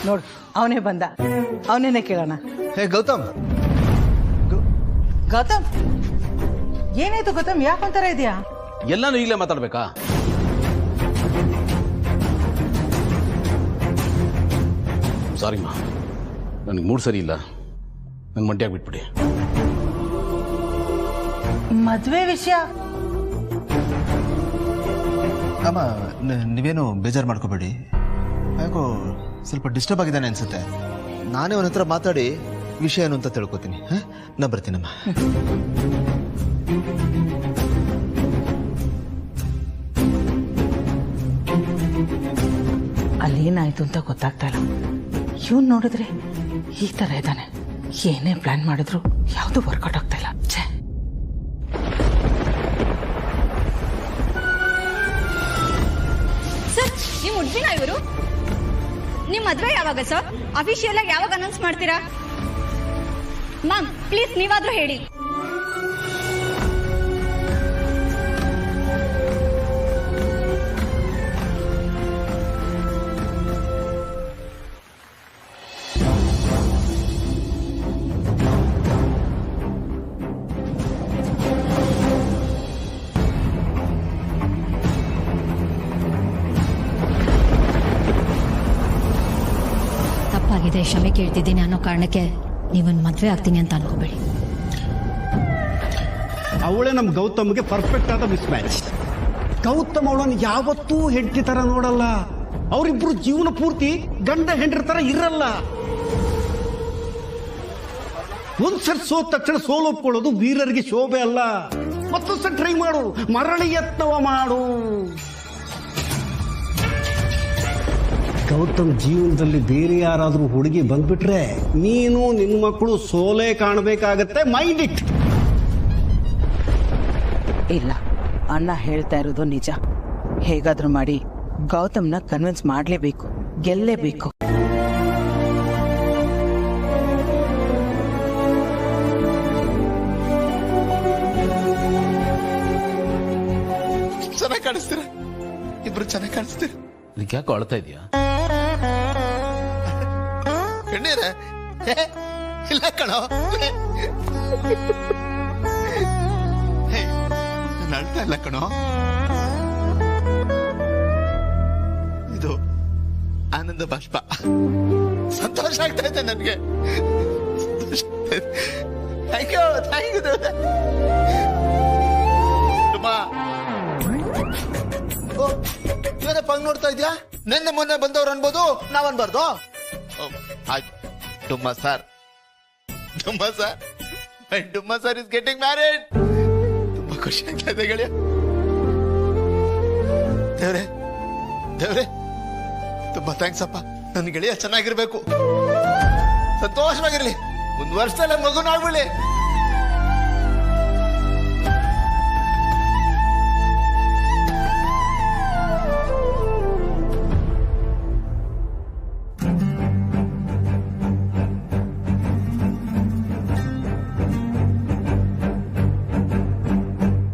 ನೋಡು, ಅವನೇ ಬಂದ, ಅವನೇನೆ ಕೇಳೋಣ. ಹೇ ಗೌತಮ್. ಗೌತಮ್, ಏನಾಯ್ತು ಗೌತಮ್? ಯಾಕೊಂತರ ಇದೆಯಾ? ಎಲ್ಲಾನು ಈಗಲೇ ಮಾತಾಡ್ಬೇಕಾ? ಸಾರಿ ಮಾ, ನನಗೆ ಮೂಡ್ ಸರಿ ಇಲ್ಲ, ನನ್ ಮಂಡ್ಯಾಗ ಬಿಟ್ಬಿಡಿ. ಮದ್ವೆ ವಿಷಯ ಅಮ್ಮ, ನೀವೇನು ಬೇಜಾರು ಮಾಡ್ಕೋಬೇಡಿ. ಯಾಕೋ ಸ್ವಲ್ಪ ಡಿಸ್ಟರ್ಬ್ ಆಗಿದ್ದಾನೆ ಅನ್ಸುತ್ತೆ. ನಾನೇ ಅವನ ಹತ್ರ ಮಾತಾಡಿ ವಿಷಯ ಏನು ಅಂತ ತಿಳ್ಕೊತೀನಿ. ನಾ ಬರ್ತೀನಮ್ಮ. ಅಲ್ಲೇನಾಯ್ತು ಅಂತ ಗೊತ್ತಾಗ್ತಾ ಇಲ್ಲ. ಇವನ್ ನೋಡಿದ್ರೆ ಈ ತರ ಇದ್ದಾನೆ. ಏನೇ ಪ್ಲಾನ್ ಮಾಡಿದ್ರು ಯಾವುದು ವರ್ಕೌಟ್ ಆಗ್ತಾ ಇಲ್ಲ. ಛೇ, ಸರ್, ನಿಮ್ ಹುಡ್ಗಿನ ಇವರು? ನಿಮ್ ಮದ್ವೆ ಯಾವಾಗ ಸರ್? ಅಫಿಷಿಯಲ್ ಆಗಿ ಯಾವಾಗ ಅನೌನ್ಸ್ ಮಾಡ್ತೀರಾ? ಮ್ಯಾಮ್ ಪ್ಲೀಸ್ ನೀವಾದ್ರೂ ಹೇಳಿ. ತಪ್ಪಾಗಿದೆ, ಕ್ಷಮೆ ಕೇಳ್ತಿದ್ದೀನಿ ಅನ್ನೋ ಕಾರಣಕ್ಕೆ ನೀವನ್ ಮದ್ವೆ ಆಗ್ತೀನಿ ಅಂತ ಅನ್ಕೋಬೇಡಿ. ಅವಳೇ ನಮ್ ಗೌತಮ್ಗೆ ಪರ್ಫೆಕ್ಟ್ ಆದ ಮಿಸ್ ಮ್ಯಾಚ್. ಗೌತಮ್ ಅವಳನ್ನು ಯಾವತ್ತೂ ಹೆಂಡತಿ ತರ ನೋಡಲ್ಲ. ಅವರಿಬ್ರು ಜೀವನ ಪೂರ್ತಿ ಗಂಡ ಹೆಂಡ್ರ ತರ ಇರಲ್ಲ. ಒಂದ್ಸರಿ ಸೋತ ತಕ್ಷಣ ಸೋಲೊಪ್ಕೊಳ್ಳೋದು ವೀರರಿಗೆ ಶೋಭೆ ಅಲ್ಲ. ಮತ್ತೊಂದ್ಸರಿ ಟ್ರೈ ಮಾಡು, ಮರಳಿ ಯತ್ನವ ಮಾಡು. ಗೌತಮ್ ಜೀವನದಲ್ಲಿ ಬೇರೆ ಯಾರಾದ್ರೂ ಹುಡುಗಿ ಬಂದ್ಬಿಟ್ರೆ ನೀನು ನಿನ್ನ ಮಕ್ಕಳು ಸೋಲೆ ಕಾಣಬೇಕಾಗತ್ತೆ. Mind it. ಇಲ್ಲ, ಅಣ್ಣ ಹೇಳ್ತಾ ಇರೋದು ನಿಜ. ಹೇಗಾದ್ರೂ ಮಾಡಿ ಗೌತಮ್ನ ಕನ್ವಿನ್ಸ್ ಮಾಡ್ಲೇಬೇಕು, ಗೆಲ್ಲೇಬೇಕು. ಚೆನ್ನಾಗಿ ಕಾಣಿಸ್ತೀರ, ಇಬ್ರು ಚೆನ್ನಾಗಿ ಕಾಣಿಸ್ತೀರ. ಇದಕ್ಕೆ ಯಾಕೋ ಅಳ್ತಾ ಇದೆಯಾ? ಕಣ್ಣೀರ ಇಲ್ಲ ಕಣೋ, ನಾನು ಅಳ್ತಾ ಇಲ್ಲ ಕಣೋ. ಇದು ಆನಂದ ಬಾಷ್ಪ. ಸಂತೋಷ ಆಗ್ತಾ ಇದೆ ನನಗೆ. Thank you. ಇವನೇ ಪಂಗ್ ನೋಡ್ತಾ ಇದ್ಯಾ? ನಿನ್ನೆ ಮೊನ್ನೆ ಬಂದವ್ರು ಅನ್ಬೋದು, ನಾವನ್ಬಾರ್ದು. ಡುಮ್ಮ ಸರ್ ಇಸ್ ಗೆಟಿಂಗ್ ಮ್ಯಾರಿಡ್. ತುಂಬಾ ಖುಷಿ ಆಗ್ತಾ ಇದೆ ಗೆಳೆಯ. ದೇವ್ರೆ ತುಂಬಾ ಥ್ಯಾಂಕ್ಸ್ ಅಪ್ಪ. ನನ್ನ ಗೆಳೆಯ ಚೆನ್ನಾಗಿರ್ಬೇಕು, ಸಂತೋಷವಾಗಿರ್ಲಿ, ಒಂದ್ ವರ್ಷದಲ್ಲೇ ಮಗುನಾಗ್ಬಿಡ್ಲಿ.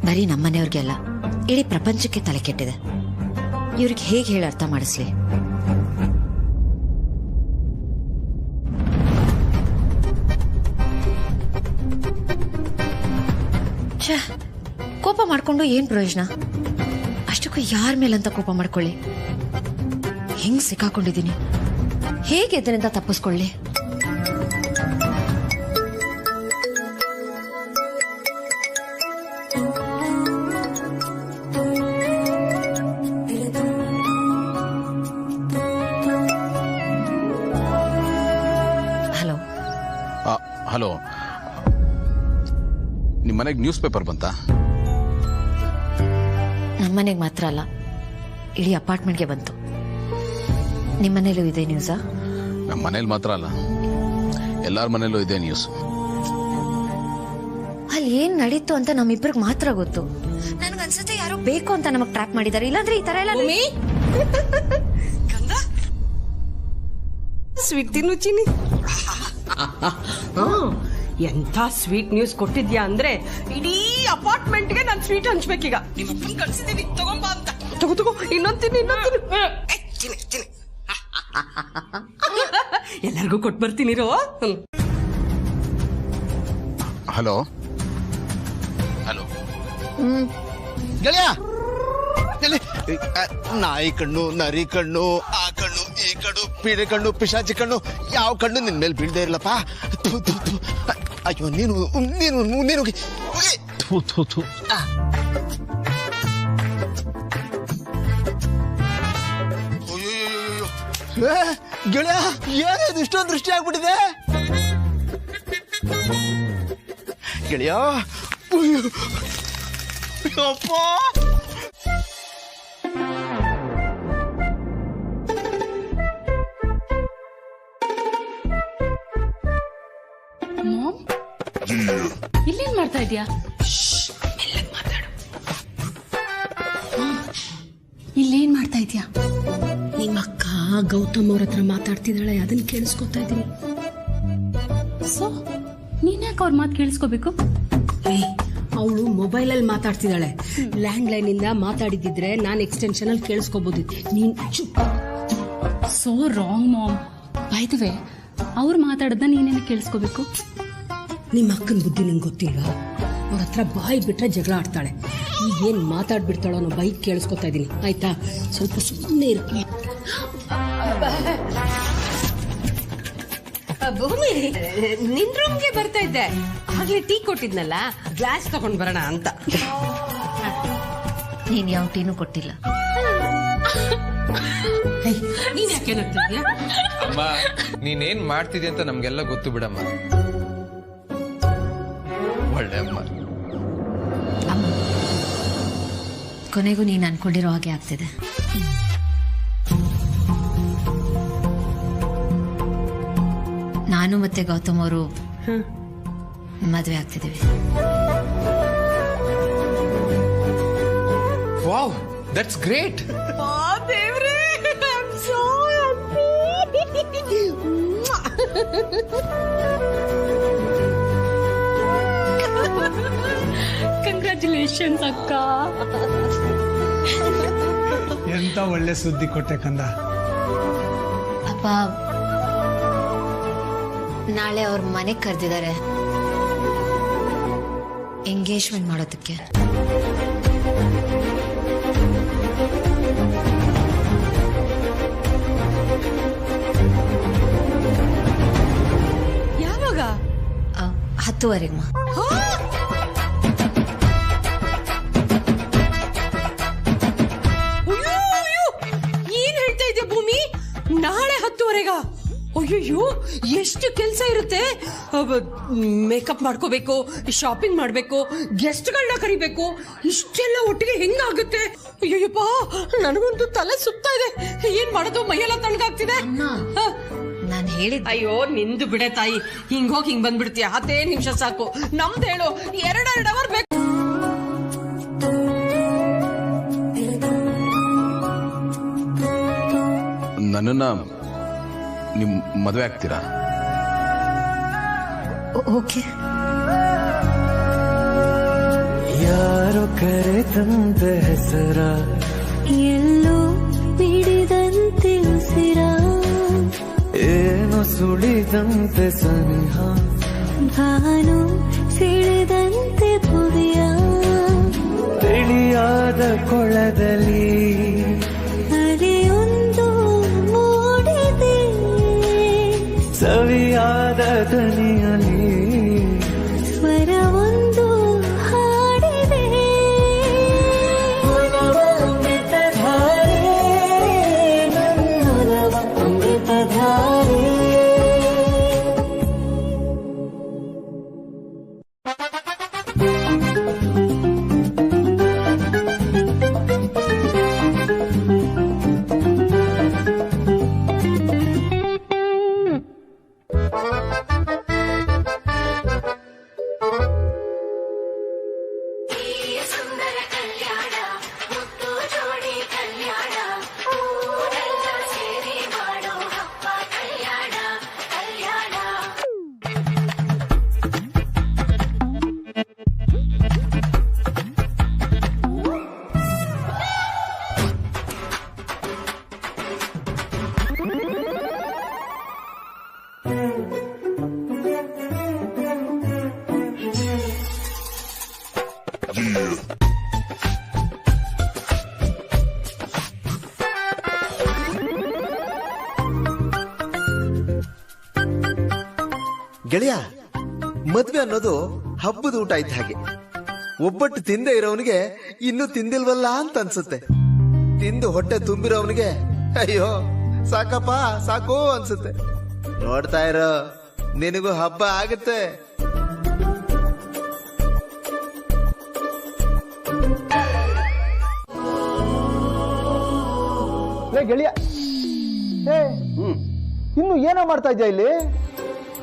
ಬರೀ ನಮ್ಮನೆಯವ್ರಿಗೆಲ್ಲ, ಇಡೀ ಪ್ರಪಂಚಕ್ಕೆ ತಲೆ ಕೆಟ್ಟಿದೆ. ಇವ್ರಿಗೆ ಹೇಗೆ ಹೇಳಿ ಅರ್ಥ ಮಾಡಿಸ್ಲಿ? ಕೋಪ ಮಾಡ್ಕೊಂಡು ಏನ್ ಪ್ರಯೋಜನ? ಅಷ್ಟಕ್ಕೂ ಯಾರ ಮೇಲಂತ ಕೋಪ ಮಾಡ್ಕೊಳ್ಳಿ? ಹೆಂಗ್ ಸಿಕ್ಕಾಕೊಂಡಿದ್ದೀನಿ, ಹೇಗೆ ಇದರಿಂದ ತಪ್ಪಿಸ್ಕೊಳ್ಳಿ? ಹಲೋ ಹಲೋ, ನಿಮ್ಮ ಮನೆಗೆ ನ್ಯೂಸ್ ಪೇಪರ್ ಬಂತಾ? ನಮ್ಮ ಮನೆಗೆ ಮಾತ್ರ ಅಲ್ಲ, ಇಡೀ ಅಪಾರ್ಟ್ಮೆಂಟ್ಗೆ ಬಂತು. ನಿಮ್ಮ ಮನೇಲೂ ಇದೆ ನ್ಯೂಸಾ? ನಮ್ಮ ಮನೇಲಿ ಮಾತ್ರ ಅಲ್ಲ, ಎಲ್ಲಾರ ಮನೇಲೂ ಇದೆ ನ್ಯೂಸ್. ಅಲ್ಲಿ ಏನ್ ನಡೀತು ಅಂತ ನಮ್ಮಿಬ್ಬರಿಗೆ ಮಾತ್ರ ಗೊತ್ತು. ನನ್ಗನ್ಸುತ್ತೆ ಯಾರೋ ಬೇಕು ಅಂತ ನಮಗ್ ಟ್ರ್ಯಾಪ್ ಮಾಡಿದ್ದಾರೆ, ಇಲ್ಲಾಂದ್ರೆ ಈ ತರ ಎಲ್ಲ. ಸ್ವೀಟ್ ತಿನ್ನು ಚಿನ್ನಿ. ಎಂಥ ಸ್ವೀಟ್ ನ್ಯೂಸ್ ಕೊಟ್ಟಿದ್ಯಾ ಅಂದ್ರೆ ಇಡೀ ಅಪಾರ್ಟ್ಮೆಂಟ್ಗೆ ನಾನು ಸ್ವೀಟ್ ಹಂಚ್ಬೇಕೀಗ. ನಿಮ್ಮಪ್ಪನ್ ಕಳ್ಸಿದೀನಿ, ತಗೊಂಬಾ ಅಂತ. ತಗೋ ಇನ್ನೊಂದ್ ತಿನ್ನು. ಎಲ್ಲರಿಗೂ ಕೊಟ್ಟು ಬರ್ತೀನಿರೋ. ಹಲೋ ಹಲೋ, ಗೆಳೆಯ, ನಾಯಿ ಕಣ್ಣು, ನರಿ ಕಣ್ಣು, ಆ ಕಣ್ಣು, ಈ ಕಣ್ಣು, ಪೀಡೆ ಕಣ್ಣು, ಪಿಶಾಚಿ ಕಣ್ಣು, ಯಾವ ಕಣ್ಣು ನಿನ್ ಮೇಲೆ ಬೀಳ್ದೇ ಇರ್ಲಪ್ಪ. ಅಯ್ಯೋ, ನೀನು ಗೆಳೆಯ, ಏನಿದು ಇಷ್ಟೊಂದು ದೃಷ್ಟಿ ಆಗ್ಬಿಟ್ಟಿದೆ ಗೆಳೆಯ? ಅಪ್ಪ, ಇಲ್ಲೇನ್ ಮಾಡ್ತಾ ಇದ್ಯಾ? ಇಲ್ಲೇನ್ ಮಾಡ್ತಾ ಇದ್ಯಾ? ನಿಮ್ಮ ಅಕ್ಕ ಗೌತಮ್ ಅವ್ರ ಹತ್ರ ಮಾತಾಡ್ತಿದ್ದಾಳೆ, ಅದನ್ನ ಕೇಳಿಸ್ಕೊತಾ ಇದ್ದೀನಿ. ಸೊ ನೀನ್ ಯಾಕೆ ಅವ್ರ ಮಾತು ಕೇಳಿಸ್ಕೋಬೇಕು? ಅವಳು ಮೊಬೈಲಲ್ಲಿ ಮಾತಾಡ್ತಿದ್ದಾಳೆ. ಲ್ಯಾಂಡ್ ಲೈನ್ ಇಂದ ಮಾತಾಡಿದ್ರೆ ನಾನು ಎಕ್ಸ್ಟೆನ್ಷನ್ ಅಲ್ಲಿ ಕೇಳಿಸ್ಕೋಬಹುದಿತ್ತು. ನೀನ್ so wrong mom. By the way, ಅವ್ರು ಮಾತಾಡೋದನ್ನ ನೀನೇನು ಕೇಳಿಸ್ಕೋಬೇಕು? ನಿಮ್ಮ ಅಕ್ಕನ ಬುದ್ಧಿ ನಿಂಗೆ ಗೊತ್ತಿಲ್ವಾ? ಅವ್ರ ಹತ್ರ ಬಾಯಿ ಬಿಟ್ರೆ ಜಗಳ ಆಡ್ತಾಳೆ. ಈಗೇನ್ ಮಾತಾಡ್ಬಿಡ್ತಾಳೋ ಅನ್ನೋ ಬೈಕ್ ಕೇಳಿಸ್ಕೊತಾ ಇದ್ದೀನಿ, ಆಯ್ತಾ? ಸ್ವಲ್ಪ ಸುಮ್ಮನೆ ಇರ್ತೀನಿ. ಭೂಮಿ, ನಿನ್ ರೂಮ್ಗೆ ಬರ್ತಾ ಇದ್ದೆ, ಆಗ್ಲೇ ಟೀ ಕೊಟ್ಟಿದ್ನಲ್ಲ, ಗ್ಲಾಸ್ ತಗೊಂಡ್ ಬರೋಣ ಅಂತ. ನೀನ್ ಯಾವ ಟೀನು ಕೊಟ್ಟಿಲ್ಲ. ನೀನ್ ಯಾಕೆ ನಗ್ತಿದ್ಯಾ? ಅಮ್ಮ, ನೀನೇನ್ ಮಾಡ್ತಿದ್ಯ ಅಂತ ನಮ್ಗೆಲ್ಲ ಗೊತ್ತು ಬಿಡಮ್ಮ. ಒಳ್ಳೆ ಅಮ್ಮ. ಕೊನೆಗೂ ನೀನ್ ಅನ್ಕೊಂಡಿರೋ ಹಾಗೆ ಆಗ್ತಿದೆ. ನಾನು ಮತ್ತೆ ಗೌತಮ್ ಅವರು ಮದುವೆ ಆಗ್ತಿದ್ದೀವಿ. Wow, that's great. ದೇವ್ರೇ, I am so happy. Congratulations ಅಕ್ಕ. ಎಂತ ಒಳ್ಳೆ ಸುದ್ದಿ ಕೊಟ್ಟೆ ಕಂದ. ಅಪ್ಪ, ನಾಳೆ ಅವ್ರ ಮನೆಗೆ ಕರೆದಿದ್ದಾರೆ ಎಂಗೇಜ್ಮೆಂಟ್ ಮಾಡೋದಕ್ಕೆ. ಯಾವಾಗ? 10:30. ಏನ್ ಹೇಳ್ತಾ ಇದ್ಯಾ ಭೂಮಿ? ನಾಳೆ 10:30? ಅಯ್ಯೋ, ಎಷ್ಟು ಕೆಲಸ ಇರುತ್ತೆ. ಮೇಕಪ್ ಮಾಡ್ಕೋಬೇಕು, ಶಾಪಿಂಗ್ ಮಾಡ್ಬೇಕು, ಗೆಸ್ಟ್ಗಳನ್ನ ಕರಿಬೇಕು. ಇಷ್ಟೆಲ್ಲ ಒಟ್ಟಿಗೆ ಹೆಂಗಾಗುತ್ತೆ? ಅಯ್ಯಪ್ಪ, ನನಗಂತೂ ತಲೆ ಸುತ್ತಾ ಇದೆ. ಏನ್ ಮಾಡೋದು? ಮೈಯೆಲ್ಲ ತಣ್ಣಗಾಗ್ತಿದೆ. ನಾನು ಹೇಳಿದ. ಅಯ್ಯೋ, ನಿಂದು ಬಿಡೆ ತಾಯಿ, ಹಿಂಗ್ ಹೋಗಿ ಹಿಂಗ್ ಬಂದ್ಬಿಡ್ತೀಯ. 10 ನಿಮಿಷ ಸಾಕು. ನಮ್ದು ಹೇಳು, 2 ಅವರ್ ಬೇಕು. ನನ್ನನ್ನ ನಿಮ್ ಮದುವೆ ಆಗ್ತೀರಾ? ಓಕೆ. ಯಾರು ಕರೆದಂತೆ ಹೆಸರ, ಎಲ್ಲೋ ಬಿಡಿದಂತೆ ಉಸಿರ, ಏನು ಸುಳಿದಂತೆ ಸನಿಹ, ಭಾನು ತಿಳಿದಂತೆ ಭುವಿಯ ತಿಳಿಯಾದ ಕೊಳದಲ್ಲಿ ಅಲೆಯೊಂದು ಮೂಡಿದೆ ಸವಿಯಾದ ದನಿಯಲ್ಲಿ ಸ್ವರವೊಂದು ಹಾಡಿದೆ ಅಮೃತಧಾರೆ ನನ್ನೊಲವ ಅಮೃತಧಾರೆ ಗೆಳೆಯ, ಮದ್ವೆ ಅನ್ನೋದು ಹಬ್ಬದ ಊಟ ಇದ್ದ ಹಾಗೆ. ಒಬ್ಬಟ್ಟು ತಿಂದೇ ಇರೋವನಿಗೆ ಇನ್ನೂ ತಿಂದಿಲ್ವಲ್ಲ ಅಂತ ಅನ್ಸುತ್ತೆ. ತಿಂದು ಹೊಟ್ಟೆ ತುಂಬಿರೋವನಿಗೆ ಅಯ್ಯೋ ಸಾಕಪ್ಪ ಸಾಕು ಅನ್ಸುತ್ತೆ. ನೋಡ್ತಾ ಇರೋ, ನಿನಗೂ ಹಬ್ಬ ಆಗುತ್ತೆ. ಗೆಳೆಯ, ಇನ್ನು ಏನೋ ಮಾಡ್ತಾ ಇದ್ಯಾ ಇಲ್ಲಿ?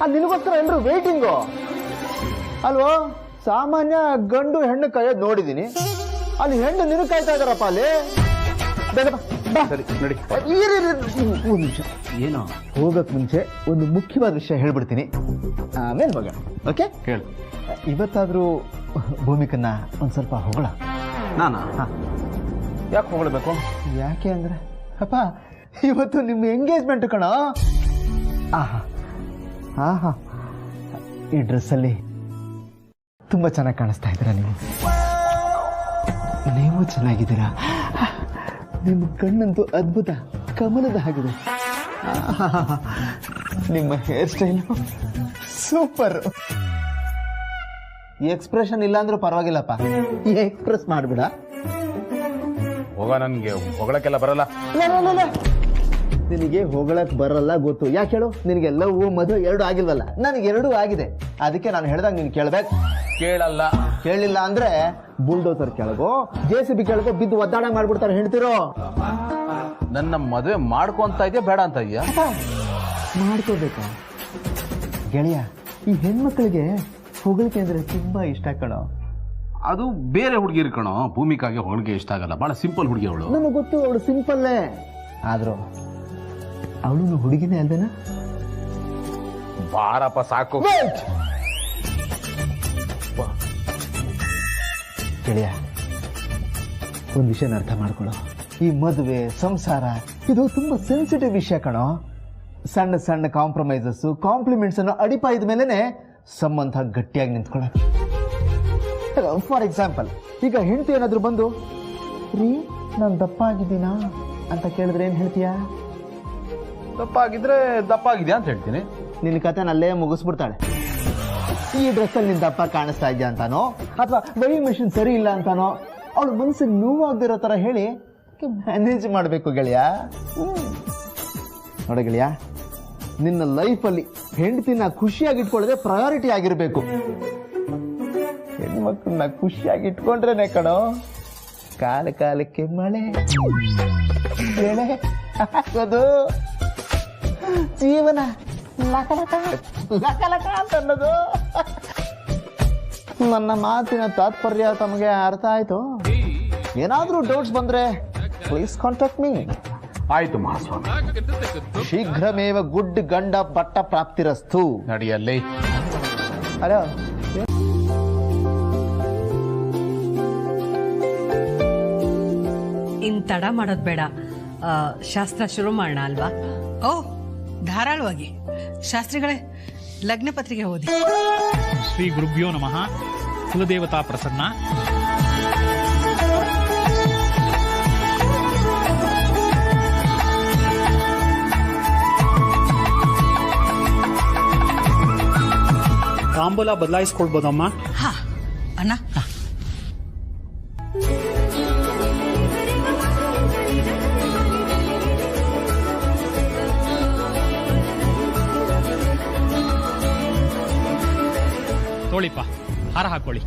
ಅಲ್ಲಿ ನಿನಗೋಸ್ಕರ ಎಲ್ಲರೂ ವೇಟಿಂಗು ಅಲ್ವೋ? ಸಾಮಾನ್ಯ ಗಂಡು ಹೆಣ್ಣು ಕಾಯೋದು ನೋಡಿದೀನಿ, ಅಲ್ಲಿ ಹೆಣ್ಣು ನಿನಗೆ ಕಾಯ್ತಾ ಇದಾರಪ್ಪ ಅಲ್ಲಿ. ಒಂದು ನಿಮಿಷ, ಏನೋ ಹೋಗಕ್ ಮುಂಚೆ ಒಂದು ಮುಖ್ಯವಾದ ವಿಷಯ ಹೇಳ್ಬಿಡ್ತೀನಿ, ಆಮೇಲೆ ಹೋಗೋಣ. ಓಕೆ, ಹೇಳು. ಇವತ್ತಾದ್ರೂ ಭೂಮಿಕನ್ನ ಒಂದ್ ಸ್ವಲ್ಪ ಹೊಗಳ. ನಾನಾ? ಯಾಕೆ ಹೊಗಳಬೇಕು? ಯಾಕೆ ಅಂದ್ರೆ ಅಪ್ಪ, ಇವತ್ತು ನಿಮ್ಮ ಎಂಗೇಜ್ಮೆಂಟ್ ಕಣ. ಆಹಾ ಆಹಾ, ಈ ಡ್ರೆಸ್ಸಲ್ಲಿ ತುಂಬಾ ಚೆನ್ನಾಗಿ ಕಾಣಿಸ್ತಾ ಇದ್ದೀರಾ ನೀವು. ನೀವು ಚೆನ್ನಾಗಿದ್ದೀರಾ. ನಿಮ್ಮ ಕಣ್ಣಂತೂ ಅದ್ಭುತ, ಕಮಲದ ಹಾಗಿದೆ. ನಿಮ್ಮ ಹೇರ್ ಸ್ಟೈಲು ಸೂಪರ್. ಈ ಎಕ್ಸ್ಪ್ರೆಷನ್ ಇಲ್ಲ ಅಂದ್ರೂ ಪರವಾಗಿಲ್ಲಪ್ಪ, ಈ ಎಕ್ಸ್ಪ್ರೆಸ್ ಮಾಡ್ಬಿಡ. ಹೋಗ, ನನ್ಗೆ ಹೊಗಳಕ್ಕೆಲ್ಲ ಬರಲ್ಲ. ನಿನಗೆ ಹೊಗಳಕ್ ಬರಲ್ಲ ಗೊತ್ತು. ಯಾಕೆ ಹೇಳು? ನಿನಗೆ ಲವ್ ಮದುವೆ ಎರಡು ಆಗಿಲ್ವಲ್ಲ, ನನಗೆ ಎರಡೂ ಆಗಿದೆ. ಅದಕ್ಕೆ ನಾನು ಹೇಳ್ದಾಗ ನೀನು ಕೇಳ್ಬೇಕು. ಕೇಳಲ್ಲ. ಕೇಳಿಲ್ಲ ಅಂದ್ರೆ ಬುಲ್ಡೋಸರ್ ಕೆಳಗೋ JCB ಕೆಳಗೋ ಬಿದ್ದು ಒದ್ದಾಡ ಮಾಡ್ಬಿಡ್ತಾರೆ ಹೇಳ್ತಿರೋ. ನನ್ನ ಮದುವೆ ಮಾಡ್ಕೊಂತ ಇದೆಯಾ ಬೇಡ ಅಂತ ಇದೆಯಾ? ಮಾಡ್ಕೋಬೇಕಾ ಗೆಳೆಯ? ಈ ಹೆಣ್ಮಕ್ಳಿಗೆ ಹೊಗಳಿಕೆ ಅಂದ್ರೆ ತುಂಬಾ ಇಷ್ಟ ಕಣೋ. ಅದು ಬೇರೆ ಹುಡುಗಿರ್ ಕಣೋ. ಭೂಮಿಕಾಗೆ ಹೊಗಳಿಗೆ ಇಷ್ಟ ಆಗಲ್ಲ, ಬಹಳ ಸಿಂಪಲ್ ಹುಡುಗಿ ಅವಳು. ನನಗೆ ಗೊತ್ತು, ಅವಳು ಸಿಂಪಲ್ಲೇ. ಆದ್ರೂ ಅವಳು ಹುಡುಗಿನೇ ಅಲ್ದೇನಾ? ಬಾರಪ್ಪ ಸಾಕು. ಗೆಳೆಯ, ಒಂದು ವಿಷಯನ ಅರ್ಥ ಮಾಡ್ಕೊಳ್ಳೋ. ಈ ಮದುವೆ ಸಂಸಾರ ಇದು ತುಂಬಾ ಸೆನ್ಸಿಟಿವ್ ವಿಷಯ ಕಣೋ. ಸಣ್ಣ ಸಣ್ಣ ಕಾಂಪ್ರಮೈಸಸ್, ಕಾಂಪ್ಲಿಮೆಂಟ್ಸ್ ಅನ್ನು ಅಡಿಪಾಯದ ಮೇಲೆನೆ ಸಂಬಂಧ ಗಟ್ಟಿಯಾಗಿ ನಿಂತ್ಕೊಳ್ಳೋದು. ಫಾರ್ ಎಕ್ಸಾಂಪಲ್, ಈಗ ಹೆಂಡತಿ ಏನಾದ್ರು ಬಂದು ರೀ ನಾನು ದಪ್ಪ ಆಗಿದ್ದೀನಾ ಅಂತ ಕೇಳಿದ್ರೆ ಏನ್ ಹೇಳ್ತೀಯಾ? ದಪ್ಪ ಆಗಿದ್ರೆ ದಪ್ಪ ಆಗಿದ್ಯಾ ಅಂತ ಹೇಳ್ತೀನಿ. ನಿನ್ನ ಕತೆ ಅಲ್ಲೇ ಮುಗಿಸ್ಬಿಡ್ತಾಳೆ. ಈ ಡ್ರೆಸ್ಸಲ್ಲಿ ನಿನ್ ದಪ್ಪ ಕಾಣಿಸ್ತಾ ಇದೆಯಾ ಅಂತಾನೋ, ಅಥವಾ ವೆಯ್ಯಿಂಗ್ ಮೆಷಿನ್ ಸರಿ ಇಲ್ಲ ಅಂತಾನೋ, ಅವಳು ಮನಸ್ಸಿಗೆ ನೋವಾಗದಿರೋ ತರ ಹೇಳಿ ಮ್ಯಾನೇಜ್ ಮಾಡಬೇಕು ಗೆಳೆಯ. ನೋಡ ಗೆಳೆಯ, ನಿನ್ನ ಲೈಫಲ್ಲಿ ಹೆಂಡತಿನ ಖುಷಿಯಾಗಿ ಇಟ್ಕೊಳ್ಳೋದೇ ಪ್ರಯಾರಿಟಿ ಆಗಿರ್ಬೇಕು. ಹೆಣ್ಮಕ್ಳನ್ನ ಖುಷಿಯಾಗಿ ಇಟ್ಕೊಂಡ್ರೇನೆ ಕಣೋ ಕಾಲ ಕಾಲಕ್ಕೆ ಮಳೆ ಬೆಳೆ ಆಗೋದು, ಜೀವನ ಲಕಲಕ ಲಕಲಕ ಅಂತ ಅನ್ನೋದು. ನನ್ನ ಮಾತಿನ ತಾತ್ಪರ್ಯ ತಮಗೆ ಅರ್ಥ ಆಯ್ತು? ಏನಾದ್ರೂ ಡೌಟ್ಸ್ ಬಂದ್ರೆ ಪ್ಲೀಸ್ ಕಾಂಟ್ಯಾಕ್ಟ್ ಮೀ. ಆಯ್ತು ಮಹಾಸ್ವಾಮಿ. ಶೀಘ್ರಮೇವ ಗುಡ್ ಗಂಡ ಪಟ್ಟ ಪ್ರಾಪ್ತಿರಸ್ತು. ನಡಿಯಲ್ಲಿ. ಹಲೋ, ಇನ್ ತಡ ಮಾಡೋದ್ ಬೇಡ, ಶಾಸ್ತ್ರ ಶುರು ಮಾಡೋಣ ಅಲ್ವಾ? ಓ ಧಾರಾಳವಾಗಿ. ಶಾಸ್ತ್ರಿಗಳೇ, ಲಗ್ನ ಪತ್ರಿಕೆ ಓದಿ. ಶ್ರೀ ಗುರುಭ್ಯೋ ನಮಃ. ಕುಲದೇವತಾ ಪ್ರಸನ್ನ. ತಾಂಬೂಲ ಬದಲಾಯಿಸ್ಕೊಳ್ಬೋದಮ್ಮ? ಹಾ ಅಣ್ಣ. ತೋಳಿಪ್ಪ, ಹಾರ ಹಾಕೊಳ್ಳಿ.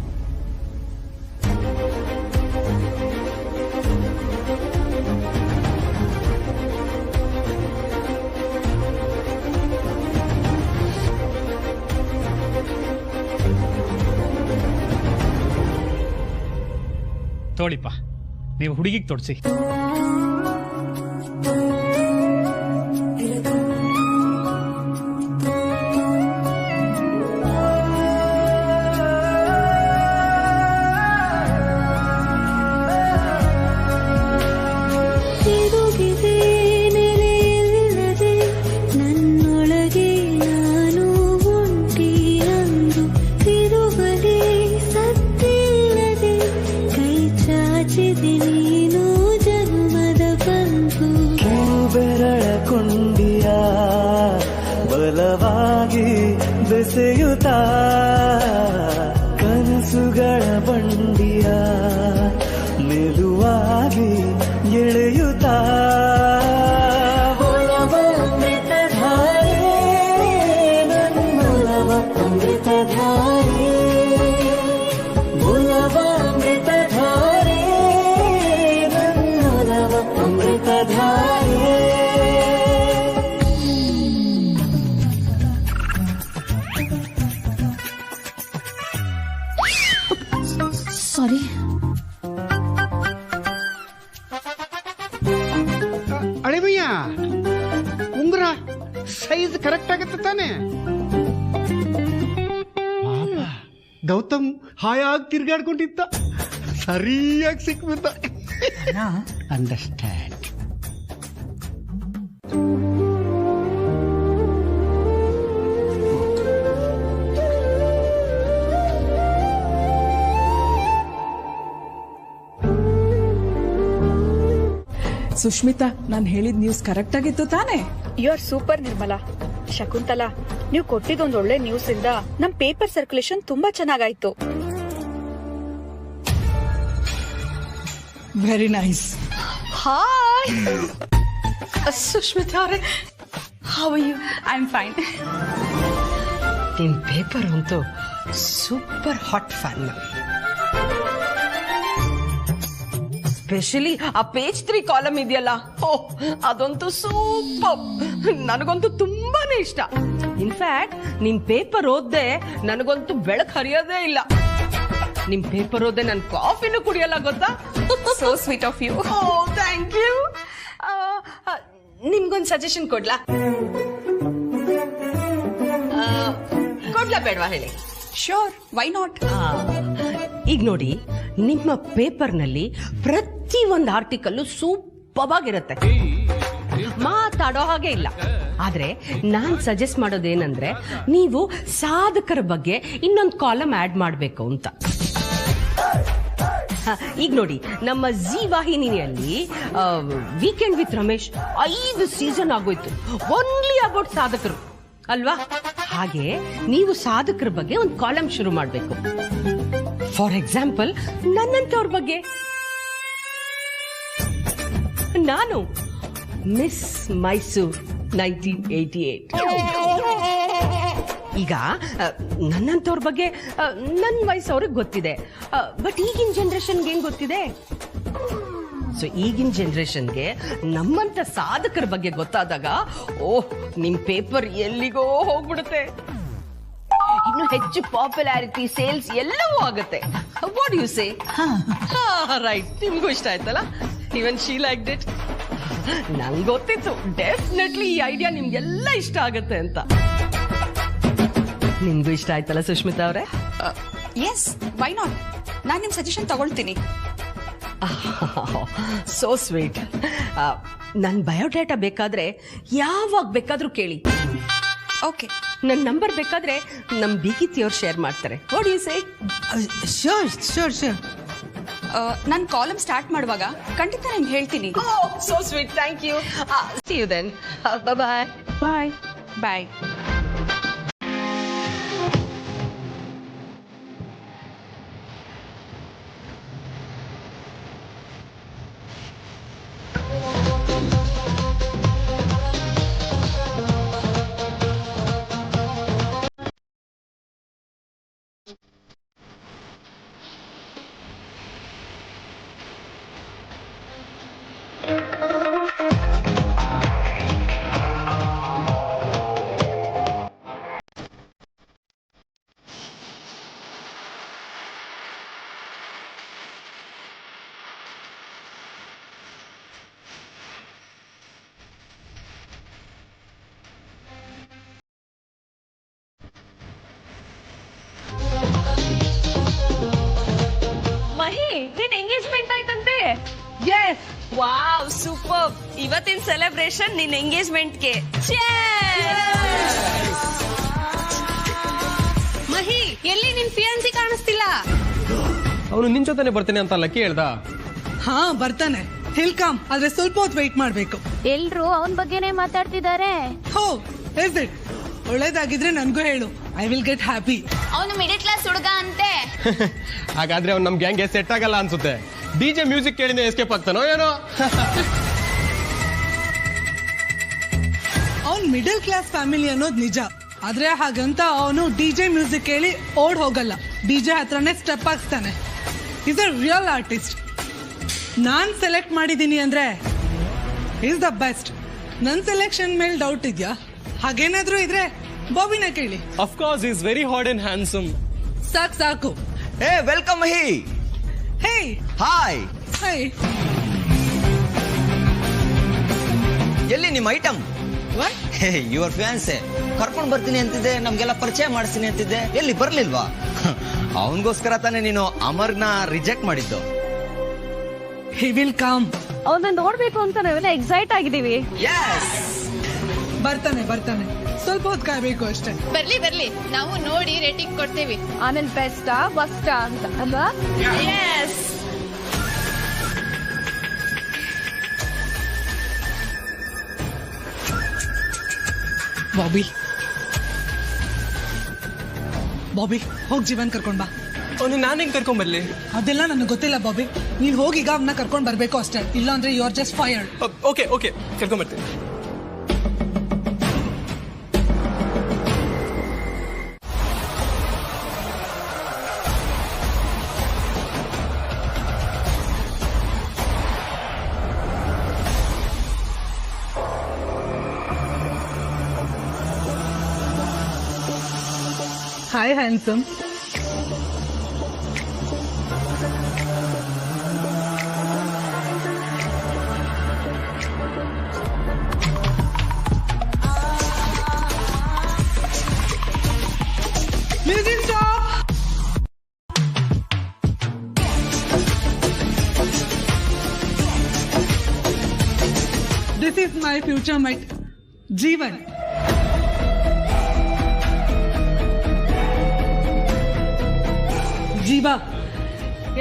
ತೋಳಿಪ್ಪ, ನೀವು ಹುಡುಗಿಗೆ ತೊಡ್ಸಿ. ಬಲವಾಗಿ ಬೆಸೆಯುತ್ತ ಕನಸುಗಳ ಬಂಡಿಯ ಮೆಲುವಾಗಿ ಎಳೆಯುತ್ತ ಸಾರಿ. ಅಳಿಮಯ್ಯ, ಉಂಗುರ ಸೈಜ್ ಕರೆಕ್ಟ್ ಆಗತ್ತೆ ತಾನೆ? ಗೌತಮ್ ಹಾಯಾಗಿ ತಿರ್ಗಾಡ್ಕೊಂಡಿದ್ದ, ಸರಿಯಾಗಿ ಸಿಕ್ಬಿದ್ದ. ಅಂಡರ್ಸ್ಟ್ಯಾಂಡ್. ಸುಷ್ಮಿತಾ, ನಾನು ಹೇಳಿದ ನ್ಯೂಸ್ ಕರೆಕ್ಟ್ ಆಗಿತ್ತು ತಾನೆ? You are super Nirmala. Shakuntala, ನೀವು ಕೊಟ್ಟಿದ್ದೊಂದು ಒಳ್ಳೆ ನ್ಯೂಸ್ ಇಂದ ನಮ್ ಪೇಪರ್ ಸರ್ಕ್ಯುಲೇಷನ್ ತುಂಬಾ ಚೆನ್ನಾಗಾಯ್ತು. Very nice. ಹಾಯ್ ಸುಷ್ಮಿತಾ ಅವರೇ, how are you? I am fine. ನಿಮ್ ಪೇಪರ್ ಅಂತೂ ಸೂಪರ್ ಹಾಟ್ ಫ್ಯಾನ್. ಸ್ಪೆಷಲಿ ಆ ಪೇಜ್ 3 ಕಾಲಮ್ ಇದೆಯಲ್ಲ, ಅದಂತೂ ಸೂಪರ್. ನನಗಂತೂ ತುಂಬಾನೇ ಇಷ್ಟ. ಇನ್ಫ್ಯಾಕ್ಟ್ ನಿಮ್ ಪೇಪರ್ ಓದ್ದೆ ನನಗಂತೂ ಬೆಳಕು ಹರಿಯೋದೇ ಇಲ್ಲ. ನಿಮ್ ಪೇಪರ್ ಓದ್ದೆ ನನ್ ಕಾಫಿನೂ ಕುಡಿಯಲ್ಲ, ಗೊತ್ತಾ? So sweet of you. Thank you. ನಿಮ್ಗೊಂದು ಸಜೆಷನ್ ಕೊಡ್ಲಾ? ಕೊಡ್ಲಾ ಬೇಡವಾ ಹೇಳಿ? Sure, why not. ಈಗ ನೋಡಿ, ನಿಮ್ಮ ಪೇಪರ್ನಲ್ಲಿ ಪ್ರತಿ ಒಂದು ಆರ್ಟಿಕಲ್ ಸೂಪರ್ ಆಗಿರುತ್ತೆ, ಮಾತಾಡೋ ಹಾಗೆ ಇಲ್ಲ. ಆದ್ರೆ ನಾನ್ ಸಜೆಸ್ಟ್ ಮಾಡೋದೇನಂದ್ರೆ, ನೀವು ಸಾಧಕರ ಬಗ್ಗೆ ಇನ್ನೊಂದು ಕಾಲಮ್ ಆಡ್ ಮಾಡ್ಬೇಕು ಅಂತ. ಈಗ ನೋಡಿ, ನಮ್ಮ ಜಿ ವಾಹಿನಿಯಲ್ಲಿ ವೀಕೆಂಡ್ ವಿತ್ ರಮೇಶ್ 5 ಸೀಸನ್ ಆಗೋಯ್ತು, ಓನ್ಲಿ ಅಬೌಟ್ ಸಾಧಕರು ಅಲ್ವಾ? ಹಾಗೆ ನೀವು ಸಾಧಕರ ಬಗ್ಗೆ ಒಂದು ಕಾಲಮ್ ಶುರು ಮಾಡಬೇಕು. ಫಾರ್ ಎಕ್ಸಾಂಪಲ್, ನನ್ನಂತವ್ರ ಬಗ್ಗೆ. ನಾನು ಮಿಸ್ ಮೈಸೂರ್ 1988. ಈಗ ನನ್ನಂತವ್ರ ಬಗ್ಗೆ ನನ್ನ ವಯಸ್ಸವ್ರಿಗೆ ಗೊತ್ತಿದೆ, ಬಟ್ ಈಗಿನ ಜನರೇಷನ್ಗೆ ಏನ್ ಗೊತ್ತಿದೆ? ಸೊ ಈಗಿನ ಜನರೇಷನ್ಗೆ ನಮ್ಮಂತ ಸಾಧಕರ ಬಗ್ಗೆ ಗೊತ್ತಾದಾಗ, ಓಹ್, ನಿಮ್ ಪೇಪರ್ ಎಲ್ಲಿಗೋ ಹೋಗ್ಬಿಡುತ್ತೆ. ಇನ್ನು ಹೆಚ್ಚು ಪಾಪ್ಯುಲಾರಿಟಿ, ಸೇಲ್ಸ್ ಎಲ್ಲವೂ ಆಗುತ್ತೆ. What you say? ರೈಟ್, ನಿಮ್ಗೂ ಇಷ್ಟ ಆಯ್ತಲ್ಲ? ಇವನ್ ಶೀ ಲೈಕ್ ಇಟ್. ನಂಗೆ ಗೊತ್ತಿತ್ತು ಡೆಫಿನೆಟ್ಲಿ ಈ ಐಡಿಯಾ ನಿಮ್ಗೆಲ್ಲ ಇಷ್ಟ ಆಗತ್ತೆ ಅಂತ. ನಿಮ್ಗೂ ಇಷ್ಟ ಆಯ್ತಲ್ಲ ಸುಷ್ಮಿತಾ ಅವರೇ? Yes, why not. ನಾನು ನಿಮ್ ಸಜೆಷನ್ ತಗೊಳ್ತೀನಿ. So sweet. ನನ್ನ ಬಯೋಡೇಟಾ ಬೇಕಾದ್ರೆ ಯಾವಾಗ ಬೇಕಾದ್ರೂ ಕೇಳಿ. ಓಕೆ ನನ್ನ ನಂಬರ್ ಬೇಕಾದ್ರೆ ನಮ್ಮ ಬೀಗಿತಿಯವ್ರು ಶೇರ್ ಮಾಡ್ತಾರೆ. What you say? Sure sure sure. ನಾನು ಕಾಲಮ್ ಸ್ಟಾರ್ಟ್ ಮಾಡುವಾಗ ಖಂಡಿತ ನಿಮ್ಗೆ ಹೇಳ್ತೀನಿ. So sweet, thank you. See you then. Bye bye bye. ನಿನ್ ಎಂಗೇಜ್ಮೆಂಟ್ ಆಯ್ತಂತೆ. ಎಸ್. Wow, super. ಇವತ್ತಿನ ಸೆಲೆಬ್ರೇಷನ್ ನಿನ್ ಎಂಗೇಜ್ಮೆಂಟ್ಗೆ. ಮಹಿ, ಎಲ್ಲಿ ನಿನ್ ಫಿಯಾನ್ಸಿ ಕಾಣಿಸ್ತಿಲ್ಲ? ಅವನು ನಿನ್ ಜೊತೆನೆ ಬರ್ತಾನೆ ಅಂತ ಲಕ್ಕಿ ಹೇಳ್ದ. ಹಾ ಬರ್ತಾನೆ, ಹಿಲ್ಕಾಮ್. ಆದ್ರೆ ಸ್ವಲ್ಪ ಹೊತ್ತು ವೆಯ್ಟ್ ಮಾಡ್ಬೇಕು. ಎಲ್ರು ಅವನ್ ಬಗ್ಗೆನೇ ಮಾತಾಡ್ತಿದ್ದಾರೆ. ಹೋ, ಇಸ್ ಇಟ್? ಒಳ್ಳೇದಾಗಿದ್ರೆ ನನ್ಗೂ ಹೇಳು. I will get happy. ಅವನು ಮಿಡಲ್ ಕ್ಲಾಸ್ ಹುಡುಗ ಅಂತೆ. ಹಾಗಾದ್ರೆ ಅವ್ನು ನಮ್ ಗ್ಯಾಂಗ್ಗೆ ಸೆಟ್ ಆಗಲ್ಲ ಅನ್ಸುತ್ತೆ. ಡಿಜೆ ಮ್ಯೂಸಿಕ್ ಕೇಳಿದ್ರೆ ಎಸ್ಕೇಪ್ ಆಗ್ತಾನೋ ಏನೋ. ಅವ್ನ್ ಮಿಡಲ್ ಕ್ಲಾಸ್ ಫ್ಯಾಮಿಲಿ ಅನ್ನೋದು ನಿಜ. ಆದ್ರೆ ಹಾಗಂತ ಅವನು ಡಿಜೆ ಮ್ಯೂಸಿಕ್ ಕೇಳಿ ಓಡ್ ಹೋಗಲ್ಲ. ಡಿಜೆ ಹತ್ರನೇ ಸ್ಟೆಪ್ ಹಾಕ್ತಾನೆ. Is a real artist. Non select ಮಾಡಿದೀನಿ ಅಂದ್ರೆ ಈಸ್ ದ ಬೆಸ್ಟ್. ನನ್ ಸೆಲೆಕ್ಷನ್ ಮೇಲೆ ಡೌಟ್ ಇದ್ಯಾ? ಹಾಗೇನಾದ್ರೂ ಇದ್ರೆ ಬಾಬಿನ ಕೇಳಿ. Of course is very hot and handsome. ಸಾಕು. ಹೇ, ವೆಲ್ಕಮ್ ಮಹಿ. ಹೇ, ಹಾಯ್. ಹಾಯ್. ಎಲ್ಲಿ ನಿಮ್ಮ ಐಟಮ್? ಹೇ, ಯುವರ್ ಫ್ಯಾನ್ಸೆ ಕರ್ಕೊಂಡು ಬರ್ತೀನಿ ಅಂತಿದ್ದೆ, ನಮ್ಗೆಲ್ಲ ಪರಿಚಯ ಮಾಡಿಸ್ತೀನಿ ಅಂತಿದ್ದೆ. ಎಲ್ಲಿ ಬರ್ಲಿಲ್ವಾ? ಅವನಿಗೋಸ್ಕರ ತಾನೇ ನೀನು ಅಮರ್ನ ರಿಜೆಕ್ಟ್ ಮಾಡಿದ್ದು. He will come. ಅವನ್ನ ನೋಡ್ಬೇಕು ಅಂತ ನಾವೆಲ್ಲ ಎಕ್ಸೈಟ್ ಆಗಿದ್ದೀವಿ. ಬರ್ತಾನೆ. ಸ್ವಲ್ಪ ಹೊತ್ತು ಕಾಯ್ಬೇಕು ಅಷ್ಟೇ. ಬರ್ಲಿ, ನಾವು ನೋಡಿ ರೇಟಿಂಗ್ ಕೊಡ್ತೀವಿ. ಆನಂದ್ ಬೆಸ್ಟಾ ಬಸ್ಟಾ ಅಂತ ಅಲ್ವಾ? ಎಸ್. ಬಾಬಿ, ಹೋಗ್ ಜೀವನ್ ಕರ್ಕೊಂಡ್ ಬಾ. ಅವನು ನಾನು ಹೆಂಗ್ ಕರ್ಕೊಂಡ್ ಬರ್ಲಿ? ಅದೆಲ್ಲ ನನಗೆ ಗೊತ್ತಿಲ್ಲ ಬಾಬಿ. ನೀನ್ ಹೋಗೀಗ ಅವನ್ನ ಕರ್ಕೊಂಡ್ ಬರ್ಬೇಕು ಅಷ್ಟೇ. ಇಲ್ಲ ಅಂದ್ರೆ you are just fired. Okay, ಕರ್ಕೊಂಡ್ ಬರ್ತೀನಿ. Hi handsome. Music stop. This is my future mate, Jeevan. ಜೀವ,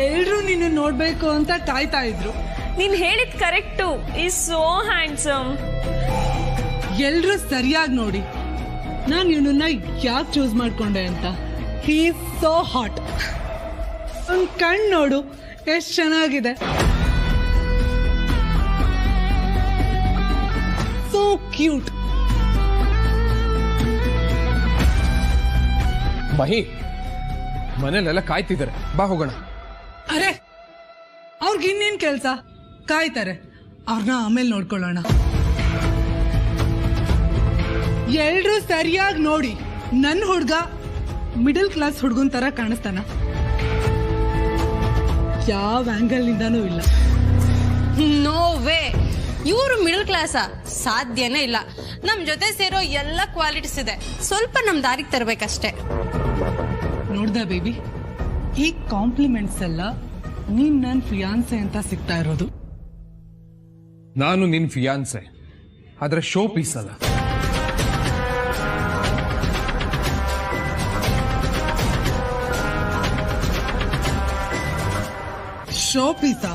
ಎಲ್ರು ನಿನ್ನ ನೋಡ್ಬೇಕು ಅಂತ ಕಾಯ್ತಾ ಇದ್ರು. ನೀನ್ ಹೇಳಿದ್ ಕರೆಕ್ಟು. Is so handsome. ಎಲ್ರು ಸರಿಯಾಗಿ ನೋಡಿ ನಾನು ಇವನನ್ನ ಯಾಕೆ ಚೂಸ್ ಮಾಡ್ಕೊಂಡೆ ಅಂತ. He is so hot. ಅವ್ನ್ ಕಣ್ ನೋಡು ಎಷ್ಟ್ ಚೆನ್ನಾಗಿದೆ. So cute. ಮಹಿ, ಮನೇಲೆಲ್ಲ ಕಾಯ್ತಿದ್ದಾರೆ, ಬಾ ಹೋಗೋಣ. ಅರೆ, ಅವ್ರಿಗೆ ಇನ್ನೇನ್ ಕೆಲ್ಸ? ಕಾಯ್ತಾರೆ, ಅವ್ರನ್ನ ಆಮೇಲೆ ನೋಡ್ಕೊಳ್ಳೋಣ. ಎಲ್ರೂ ಸರಿಯಾಗಿ ನೋಡಿ. ನನ್ನ ಹುಡ್ಗ ಮಿಡಲ್ ಕ್ಲಾಸ್ ಹುಡ್ಗನ್ ತರ ಕಾಣಿಸ್ತಾನ? ಯಾವ ಆಂಗಲ್ ನಿಂದಾನೂ ಇಲ್ಲ. No way. ಇವರು ಮಿಡಲ್ ಕ್ಲಾಸಾ? ಸಾಧ್ಯನೇ ಇಲ್ಲ. ನಮ್ ಜೊತೆ ಸೇರೋ ಎಲ್ಲ ಕ್ವಾಲಿಟೀಸ್ ಇದೆ, ಸ್ವಲ್ಪ ನಮ್ ದಾರಿಗೆ ತರ್ಬೇಕಷ್ಟೇ. ನೋಡ್ದ ಬೇಬಿ, ಈ ಕಾಂಪ್ಲಿಮೆಂಟ್ಸ್ ಎಲ್ಲ ನೀನ್ ನನ್ ಫಿಯಾನ್ಸೆ ಅಂತ ಸಿಗ್ತಾ ಇರೋದು. ನಾನು ನಿನ್ ಫಿಯಾನ್ಸೆ, ಆದ್ರೆ ಶೋ ಪೀಸ್ ಅಲ್ಲ. ಶೋ ಪೀಸಾ?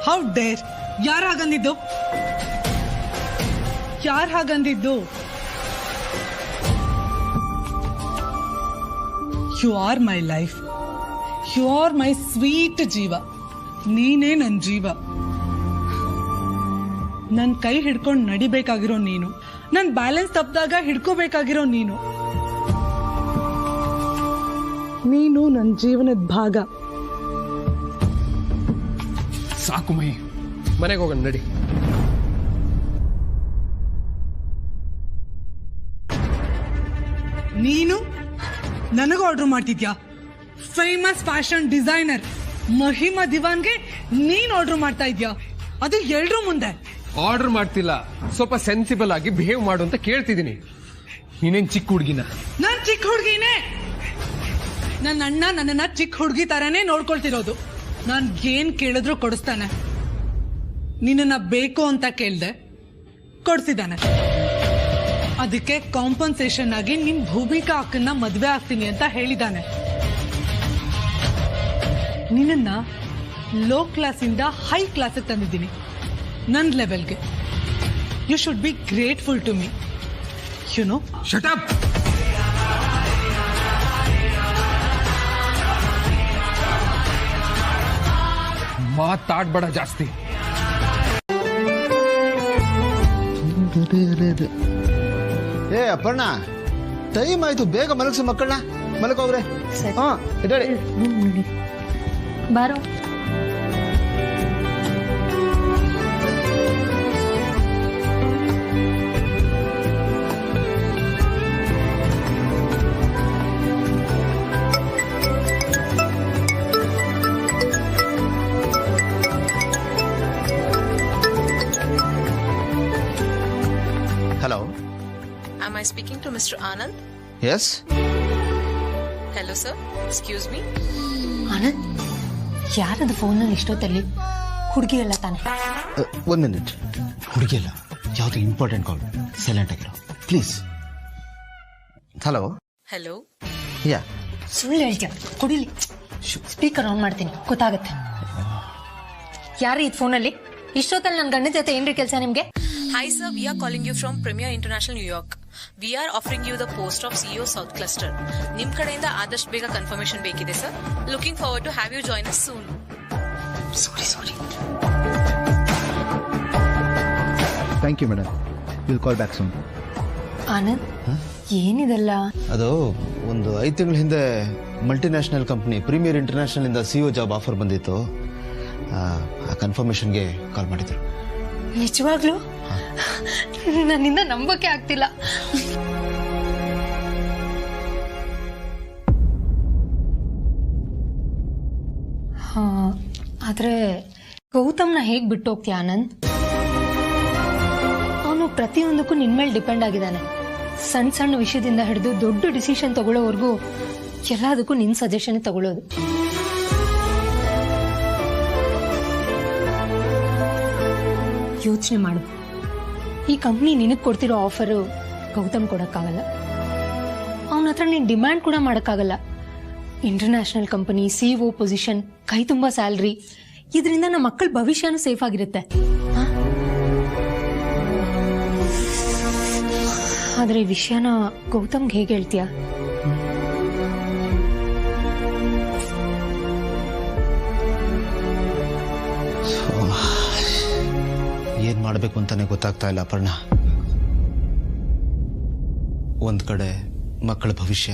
How dare? ಯಾರು ಹಾಗಂದಿದ್ದು? ಯಾರು ಹಾಗಂದಿದ್ದು? You are my life, you are my sweet ಜೀವ. ನೀನೇ ನನ್ನ ಜೀವ. ನನ್ನ ಕೈ ಹಿಡ್ಕೊಂಡು ನಡಿಬೇಕಾಗಿರೋ ನೀನು, ನನ್ನ ಬ್ಯಾಲೆನ್ಸ್ ತಪ್ಪಿದಾಗ ಹಿಡ್ಕೋಬೇಕಾಗಿರೋ ನೀನು. ನೀನು ನನ್ನ ಜೀವನದ ಭಾಗ. ಸಾಕು ಮೈ, ಮನೆಗೆ ಹೋಗೋಣ ನಡಿ. ನೀನು ನನಗೆ ಆರ್ಡರ್ ಮಾಡ್ತಿದ್ಯಾ? ಫೇಮಸ್ ಫ್ಯಾಷನ್ ಡಿಸೈನರ್ ಮಹಿಮಾ ದಿವಾನ್ಗೆ ನೀನ್ ಆರ್ಡರ್ ಮಾಡ್ತಾ ಇದ್ಯಾ? ಅದು ಎಲ್ರೂ ಮುಂದೆ. ಆರ್ಡರ್ ಮಾಡ್ತಿಲ್ಲ, ಸ್ವಲ್ಪ ಸೆನ್ಸಿಬಲ್ ಆಗಿ ಬಿಹೇವ್ ಮಾಡು ಅಂತ ಕೇಳ್ತಿದ್ದೀನಿ. ನೀನೇನ್ ಚಿಕ್ಕ ಹುಡುಗಿನ? ನಾನ್ ಚಿಕ್ಕ ಹುಡುಗಿನೇ. ನನ್ನ ಅಣ್ಣ ನನ್ನನ್ನ ಚಿಕ್ಕ ಹುಡುಗಿ ತರಾನೇ ನೋಡ್ಕೊಳ್ತಿರೋದು. ನಾನ್ ಏನ್ ಕೇಳಿದ್ರು ಕೊಡಿಸ್ತಾನೆ. ನಿನ್ನ ಬೇಕು ಅಂತ ಕೇಳ್ದೆ, ಕೊಡ್ಸಿದ್ದಾನೆ. ಅದಕ್ಕೆ ಕಾಂಪನ್ಸೇಷನ್ ಆಗಿ ನಿನ್ ಭೂಮಿಕಾ ಅಕ್ಕನ್ನ ಮದ್ವೆ ಆಗ್ತೀನಿ ಅಂತ ಹೇಳಿದಾನೆ. ನಿನ್ನ ಲೋ ಕ್ಲಾಸ್ ಇಂದ ಹೈ ಕ್ಲಾಸ್ ತಂದಿದ್ದೀನಿ, ನನ್ ಲೆವೆಲ್ಗೆ. You should be grateful to me, you know. Shut up. ಮಾತಾಡ್ಬೇಡ ಜಾಸ್ತಿ. ಏ ಅಪರ್ಣ, ಟೈಮ್ ಆಯ್ತು, ಬೇಗ ಮಲಗಿಸಿ ಮಕ್ಕಳನ್ನ. ಮಲಗೋಗ್ರೆ. ಹಾ ಇಡಳಿ ಬಾರೋ. Hello. Am I speaking to Mr. Anand? Yes. Hello, sir. Excuse me. Anand, ಯಾರದು ಫೋನಲ್ಲಿ ಇಷ್ಟೊತ್ತಲ್ಲಿ? ಹುಡುಗಿ ಎಲ್ಲ ತಾನೆ? ಒಂದ್ ಮಿನಿಟ್. ಹುಡುಗಿ ಅಲ್ಲ, ಯಾವ್ದು ಇಂಪಾರ್ಟೆಂಟ್ ಕಾಲ್. ಸೈಲೆಂಟ್ ಆಗಿರೋ ಪ್ಲೀಸ್. ಹಲೋ. Hello. ಯಾ. ಸುಳ್ಳು ಹೇಳ್ತೀಯ? ಕುಡಿಲಿ. ಸ್ಪೀಕರ್ ಆನ್ ಮಾಡ್ತೀನಿ, ಗೊತ್ತಾಗತ್ತೆ. ಯಾರು ಇದು ಫೋನಲ್ಲಿ? ಇಷ್ಟೊತ್ತಲ್ಲಿ ನನ್ನ ಗಂಡನ ಜೊತೆ ಏನ್ರಿ ಕೆಲಸ ನಿಮ್ಗೆ? Hi, sir. We are calling you from Premier International New York. We are offering you the post of CEO South Cluster. ನಿಮ್ ಕಡೆಯಿಂದ ಆದಷ್ಟು ಬೇಗ ಕನ್ಫರ್ಮೇಶನ್ ಬೇಕಿದೆ sir. Looking forward to have you join us soon. Sorry. Thank you madam. Will call back soon. Anand, ಏನಿದೆಲ್ಲ? ಅದು ಒಂದು 5 ತಿಂಗಳ ಹಿಂದೆ ಮಲ್ಟಿನ್ಯಾಷನಲ್ ಕಂಪ್ನಿ ಪ್ರೀಮಿಯರ್ ಇಂಟರ್ನ್ಯಾಷನಲ್ ಇಂದ CEO ಜಾಬ್ ಆಫರ್ ಬಂದಿತ್ತು. ಆ ಕನ್ಫರ್ಮೇಶನ್ಗೆ ಕಾಲ್ ಮಾಡಿದ್ರು. ನಿಜವಾಗ್ಲೂ ನನ್ನಿಂದ ನಂಬಕ್ಕೆ ಆಗ್ತಿಲ್ಲ. ಆದ್ರೆ ಗೌತಮ್ನ ಹೇಗ್ ಬಿಟ್ಟು ಹೋಗ್ತೀಯ ಆನಂದ್? ಅವನು ಪ್ರತಿಯೊಂದಕ್ಕೂ ನಿನ್ ಮೇಲೆ ಡಿಪೆಂಡ್ ಆಗಿದ್ದಾನೆ. ಸಣ್ಣ ಸಣ್ಣ ವಿಷಯದಿಂದ ಹಿಡಿದು ದೊಡ್ಡ ಡಿಸಿಷನ್ ತಗೊಳ್ಳೋವರೆಗೂ ಎಲ್ಲದಕ್ಕೂ ನಿನ್ ಸಜೆಷನ್ ತಗೊಳ್ಳೋದು. ಯೋಚನೆ ಮಾಡು, ಈ ಕಂಪ್ನಿ ನಿನಗೆ ಕೊಡ್ತಿರೋ ಆಫರು ಗೌತಮ್ ಕೊಡಕ್ಕಾಗಲ್ಲ. ಅವನ ಹತ್ರ ನೀನು ಡಿಮ್ಯಾಂಡ್ ಕೂಡ ಮಾಡೋಕ್ಕಾಗಲ್ಲ. ಇಂಟರ್ನ್ಯಾಷನಲ್ ಕಂಪನಿ, CEO ಪೊಸಿಷನ್, ಕೈ ತುಂಬ ಸ್ಯಾಲ್ರಿ, ಇದರಿಂದ ನಮ್ಮ ಮಕ್ಕಳ ಭವಿಷ್ಯನೂ ಸೇಫ್ ಆಗಿರುತ್ತೆ. ಆದರೆ ಈ ವಿಷಯನ ಗೌತಮ್ಗೆ ಹೇಗೆ ಹೇಳ್ತೀಯಾ? ಏನ್ ಮಾಡಬೇಕು ಅಂತಾನೆ ಗೊತ್ತಾಗ್ತಾ ಇಲ್ಲ ಅಪರ್ಣ. ಒಂದ್ ಕಡೆ ಮಕ್ಕಳ ಭವಿಷ್ಯ,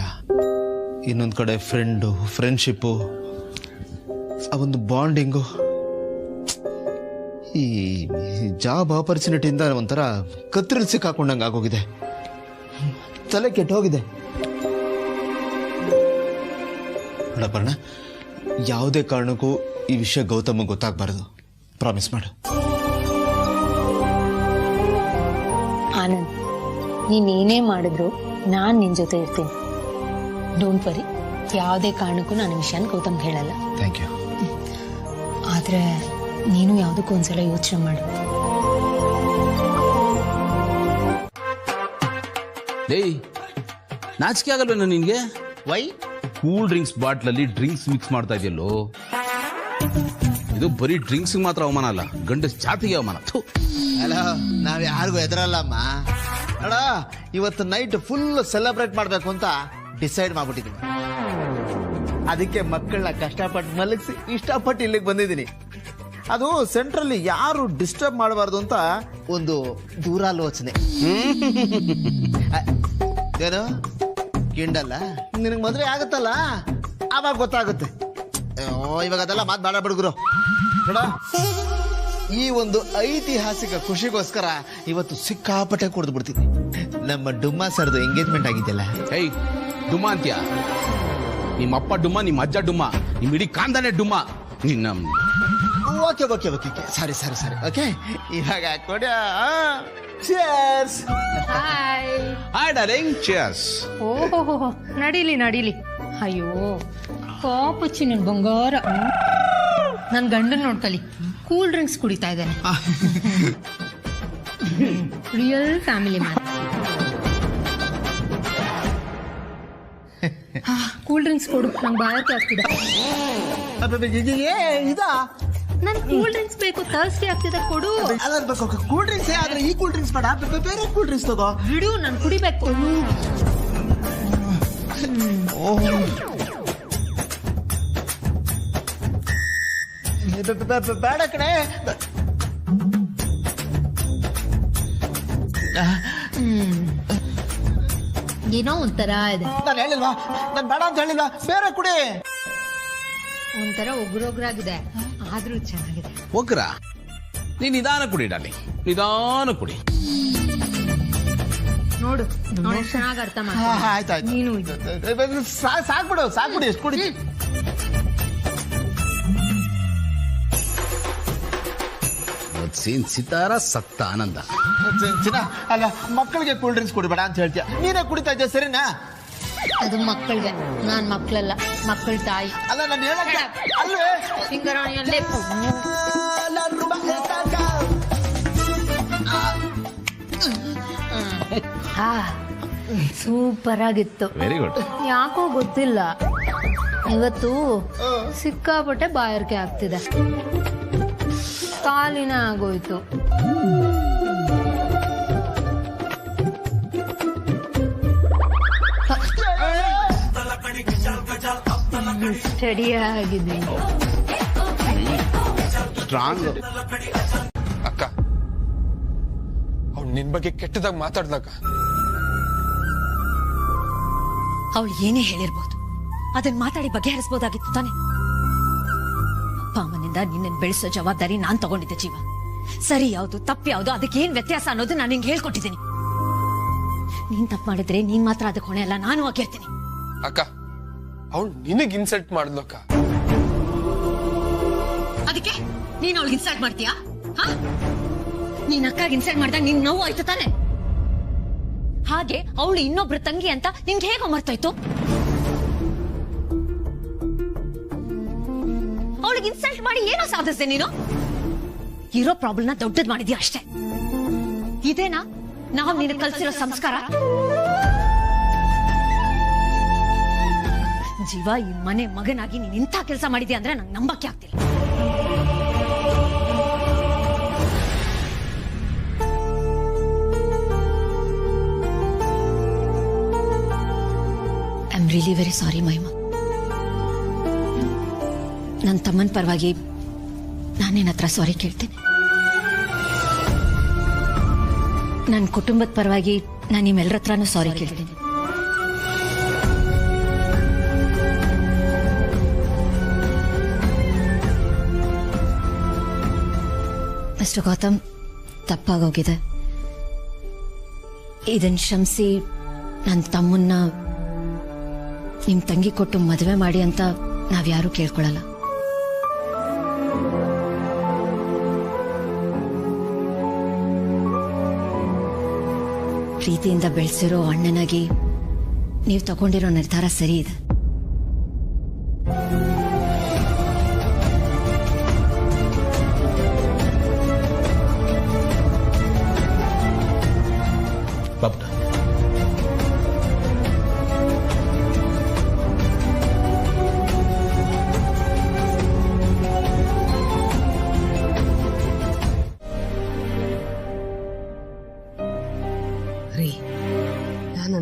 ಇನ್ನೊಂದ್ ಕಡೆ ಫ್ರೆಂಡ್ಶಿಪ್ಪು, ಆ ಒಂದು ಬಾಂಡಿಂಗು. ಈ ಜಾಬ್ ಆಪರ್ಚುನಿಟಿಯಿಂದ ಒಂಥರ ಕತ್ತರಿಸಿ ಸಿಕ್ಕಾಕೊಂಡಂಗೆ ಆಗೋಗಿದೆ. ತಲೆ ಕೆಟ್ಟೋಗಿದೆ. ಅಪರ್ಣ, ಯಾವುದೇ ಕಾರಣಕ್ಕೂ ಈ ವಿಷಯ ಗೌತಮ್ ಗೊತ್ತಾಗಬಾರದು. ಪ್ರಾಮಿಸ್ ಮಾಡು. ಆನಂದ್, ನೀನೇನೇ ಮಾಡಿದ್ರು ನಾನು ನಿನ್ ಜೊತೆ ಇರ್ತೀನಿ. ಡೋಂಟ್ ವರಿ, ಯಾವುದೇ ಕಾರಣಕ್ಕೂ ನಾನು ವಿಷಯನ ಗೌತಮ್ಗೆ ಹೇಳಲ್ಲ. Thank you. ಆದ್ರೆ ನೀನು ಯಾವುದಕ್ಕೂ ಒಂದ್ಸಲ ಯೋಚನೆ ಮಾಡು. ಏಯ್, ನಾಚಿಕೆ ಆಗಲ್ವೇನೋ ನಿನ್ಗೆ? ವೈ? ಕೂಲ್ ಡ್ರಿಂಕ್ಸ್ ಬಾಟ್ಲಲ್ಲಿ ಡ್ರಿಂಕ್ಸ್ ಮಿಕ್ಸ್ ಮಾಡ್ತಾ ಇದೆಯಲ್ಲೋ. ಇದು ಬರೀ ಡ್ರಿಂಕ್ಸ್ ಮಾತ್ರ ಅವಮಾನ ಅಲ್ಲ, ಗಂಡಸ್ ಜಾತಿಗೆ ಅವಮಾನ. ಅಲ್ಲ, ನಾವ್ ಯಾರಿಗೂ ಎದುರಲ್ಲಮ್ಮ. ಅಡ ಇವತ್ತು ನೈಟ್ ಫುಲ್ ಸೆಲೆಬ್ರೇಟ್ ಮಾಡ್ಬೇಕು ಅಂತ ಡಿಸೈಡ್ ಮಾಡ್ಬಿಟ್ಟಿದೀನಿ. ಅದಕ್ಕೆ ಮಕ್ಕಳನ್ನ ಕಷ್ಟಪಟ್ಟು ಮಲಗಿಸಿ ಇಷ್ಟಪಟ್ಟು ಇಲ್ಲಿಗೆ ಬಂದಿದ್ದೀನಿ. ಅದು ಸೆಂಟ್ರಲ್ಲಿ ಯಾರು ಡಿಸ್ಟರ್ಬ್ ಮಾಡಬಾರ್ದು ಅಂತ ಒಂದು ದೂರಾಲೋಚನೆ. ಏನು ಕಿಂಡಲ್ಲ, ನಿನಗೆ ಮದುವೆ ಆಗುತ್ತಲ್ಲ ಆವಾಗ ಗೊತ್ತಾಗುತ್ತೆ. ಇವಾಗ ಅದೆಲ್ಲ ಮಾತು ಬೇಡ ಬಿಡುಗರು. ನೋಡ, ಈ ಒಂದು ಐತಿಹಾಸಿಕ ಖುಷಿಗೋಸ್ಕರ ಇವತ್ತು ಸಿಕ್ಕಾಪಟ್ಟೆ ಕುಡಿದು ಬಿಡ್ತೀನಿ. ನಮ್ಮ ಡುಮ್ಮಾ ಸರ್ದು ಎಂಗೇಜ್ಮೆಂಟ್ ಆಗಿದೆಯಲ್ಲ. ಏಯ್, ಡುಮ್ಮ ಅಂತ್ಯ? ನಿಮ್ಮ ಅಪ್ಪ ಡುಮ್ಮ, ನಿಮ್ಮ ಅಜ್ಜ ಡುಮ್ಮ, ನಿಮ್ಮ ಇಡೀ ಕಾಂದಾನೆ ಡುಮ್ಮ. ನಿನ್ನ ಓಕೆ ಓಕೆ ಓಕೆ ಸಾರಿ ಸಾರಿ ಸಾರಿ ಓಕೆ. ಇವಾಗ ಕೊಡ. ಚಿಯರ್ಸ್. Hi darling, cheers. ಓಹೋ, ನಡೀಲಿ. ಅಯ್ಯೋ ಪಾಪಚ್ಚಿ ನನ್ ಬಂಗಾರ, ನನ್ ಗಂಡನ್ ನೋಡ್ಕಲಿ ಕೂಲ್ ಡ್ರಿಂಕ್ಸ್ ಕುಡಿತಾ ಇದ್ದಾನೆ. Real family man. Cool drinks ಕೊಡು, ನಂಗೆ ಬಾಯಕ್ಕೆ ಆಗ್ತಿದೆ. ನನ್ ಕೂಲ್ ಡ್ರಿಂಕ್ಸ್ ಬೇಕು, ತರ್ಸ್ಟಿ ಆಗ್ತಿದೆ, ಕೊಡು. ಕೂಲ್ ಡ್ರಿಂಕ್ಸ್ ಆದ್ರೆ ಈ ಕೂಲ್ ಡ್ರಿಂಕ್ಸ್ ಬೇಡ, ಬೇರೆ ಕೂಲ್ ಡ್ರಿಂಕ್ಸ್ ತಗೋ. ಬಿಡು, ನಾನು ಕುಡಿಬೇಕು. ಬೇಡ ಕಡೆ. ಏನೋ ಒಂಥರ ಇದೆ. ನಾನು ಹೇಳಿಲ್ವಾ, ನಾನು ಬೇಡ ಅಂತ ಹೇಳಿಲ್ವಾ, ಬೇರೆ ಕುಡಿ. ಒಂಥರ ಒಗ್ರೊಗ್ರಾಗಿದೆ, ಆದ್ರೂ ಚೆನ್ನಾಗಿದೆ. ಒಗ್ರ? ನೀನ್ ನಿಧಾನ ಕುಡಿ ಡಾರ್ಲಿಂಗ್, ನಿಧಾನ ಕುಡಿ. ನೋಡು ಚೆನ್ನಾಗಿ ಅರ್ಥ ಮಾಡಿ. ಆಯ್ತಾಯ್ತು, ನೀನು ಸಾಕ್ಬಿಡು ಎಷ್ಟು ಕುಡಿ. ಸೀನ್ ಸಿತಾರ ಸತ್ತ ಆನಂದ. ಚಿನ್ನ, ಅಲ್ಲ ಮಕ್ಕಳಿಗೆ ಕೂಲ್ ಡ್ರಿಂಕ್ಸ್ ಕುಡಿಬೇಡ ಅಂತ ಹೇಳ್ತೀಯ, ನೀನೇ ಕುಡಿತಾ ಇದ್ದೆ ಸರಿನಾ? ಅದು ಮಕ್ಕಳಿಗೆ, ನಾನ್ ಮಕ್ಕಳಲ್ಲ, ಮಕ್ಕಳ ತಾಯಿ. ಅಲ್ಲ ನಾನು ಹೇಳಕ್ಕೆ ಅಲ್ವೇ ಸಿಂಗರಾಣಿಯಲ್ಲೇ ಸೂಪರ್ ಆಗಿತ್ತು. Very good. ಯಾಕೋ ಗೊತ್ತಿಲ್ಲ, ಇವತ್ತು ಸಿಕ್ಕಾಪಟ್ಟೆ ಬಾಯಾರಿಕೆ ಆಗ್ತಿದೆ, ಕಾಲಿನ ಆಗೋಯ್ತು. ಸ್ಟಡಿ ಆಗಿದೆ. ಸ್ಟ್ರಾಂಗ್. ಅಕ್ಕ, ಅವ್ಳು ನಿನ್ ಬಗ್ಗೆ ಕೆಟ್ಟದಾಗ ಮಾತಾಡ್ಲಕ್ಕ. ಅವಳು ಏನೇ ಹೇಳಿರ್ಬೋದು, ಅದನ್ನ ಮಾತಾಡಿ ಬಗೆಹರಿಸಬಹುದಾಗಿತ್ತು ತಾನೆ. ಅಪ್ಪ ಅಮ್ಮನಿಂದ ನಿನ್ನ ಬೆಳೆಸೋ ಜವಾಬ್ದಾರಿ ನಾನ್ ತಗೊಂಡಿದ್ದೆ ಜೀವ. ಸರಿ ಯಾವ್ದು ತಪ್ಪು ಯಾವ್ದು, ಅದಕ್ಕೆ ಏನ್ ವ್ಯತ್ಯಾಸ ಅನ್ನೋದು ನಾನು ನಿಂಗೆ ಹೇಳ್ಕೊಟ್ಟಿದ್ದೀನಿ. ನೀನ್ ತಪ್ಪು ಮಾಡಿದ್ರೆ ನೀನ್ ಮಾತ್ರ ಅದಕ್ಕೆ ಹೊಣೆ ಅಲ್ಲ, ನಾನು ಆಗಿರ್ತೀನಿ. ಅಕ್ಕ, ಅವಳು ನಿನಗ್ ಇನ್ಸಲ್ಟ್ ಮಾಡ್ಲಕ್ಕ. ಅದಕ್ಕೆ ನೀನ್ ಅವಳಿಗೆ ಇನ್ಸಲ್ಟ್ ಮಾಡ್ತೀಯಾ? ನೀನ್ ಅಕ್ಕಾಗ ಇನ್ಸಲ್ಟ್ ಮಾಡಿದಾಗ ನಿನ್ ನೋವು ಆಯ್ತು ತಾನೆ. ಹಾಗೆ ಅವಳು ಇನ್ನೊಬ್ರು ತಂಗಿ ಅಂತ ನಿನ್ಗೆ ಹೇಗೋ ಮರ್ತಾಯ್ತು? ಅವಳಿಗೆ ಇನ್ಸಲ್ಟ್ ಮಾಡಿ ಏನೋ ಸಾಧಿಸ್ದೆ ನೀನು. ಇರೋ ಪ್ರಾಬ್ಲಮ್ನ ದೊಡ್ಡದ್ ಮಾಡಿದ್ಯಾ ಅಷ್ಟೇ. ಇದೇನಾ ನಾವು ನಿನ್ನ ಕಲ್ಸಿರೋ ಸಂಸ್ಕಾರ? ಜೀವ, ಈ ಮನೆ ಮಗನಾಗಿ ನೀನ್ ಇಂಥ ಕೆಲಸ ಮಾಡಿದ್ಯಾ ಅಂದ್ರೆ ನಂಗೆ ನಂಬಕ್ಕೆ ಆಗ್ತಿಲ್ಲ. I am really very sorry Mahima. ನನ್ನ ತಮ್ಮನ ಪರವಾಗಿ ನಾನೇನ ಹತ್ರ ಸಾರಿ ಕೇಳ್ತೀನಿ. ನನ್ನ ಕುಟುಂಬದ ಪರವಾಗಿ ನಾನು ನಿಮ್ಮೆಲ್ಲರ ಹತ್ರನೂ ಸಾರಿ ಕೇಳ್ತೀನಿ. ಮಿಸ್ಟರ್ ಗೌತಮ್, ತಪ್ಪಾಗೋಗಿದೆ. ಇದನ್ನ ಕ್ಷಮಿಸಿ ನನ್ನ ತಮ್ಮನ್ನ ನಿಮ್ ತಂಗಿ ಕೊಟ್ಟು ಮದುವೆ ಮಾಡಿ ಅಂತ ನಾವ್ಯಾರೂ ಕೇಳ್ಕೊಳಲ್ಲ. ಪ್ರೀತಿಯಿಂದ ಬೆಳೆಸಿರೋ ಅಣ್ಣನಾಗಿ ನೀವು ತಗೊಂಡಿರೋ ನಿರ್ಧಾರ ಸರಿ ಇದೆ.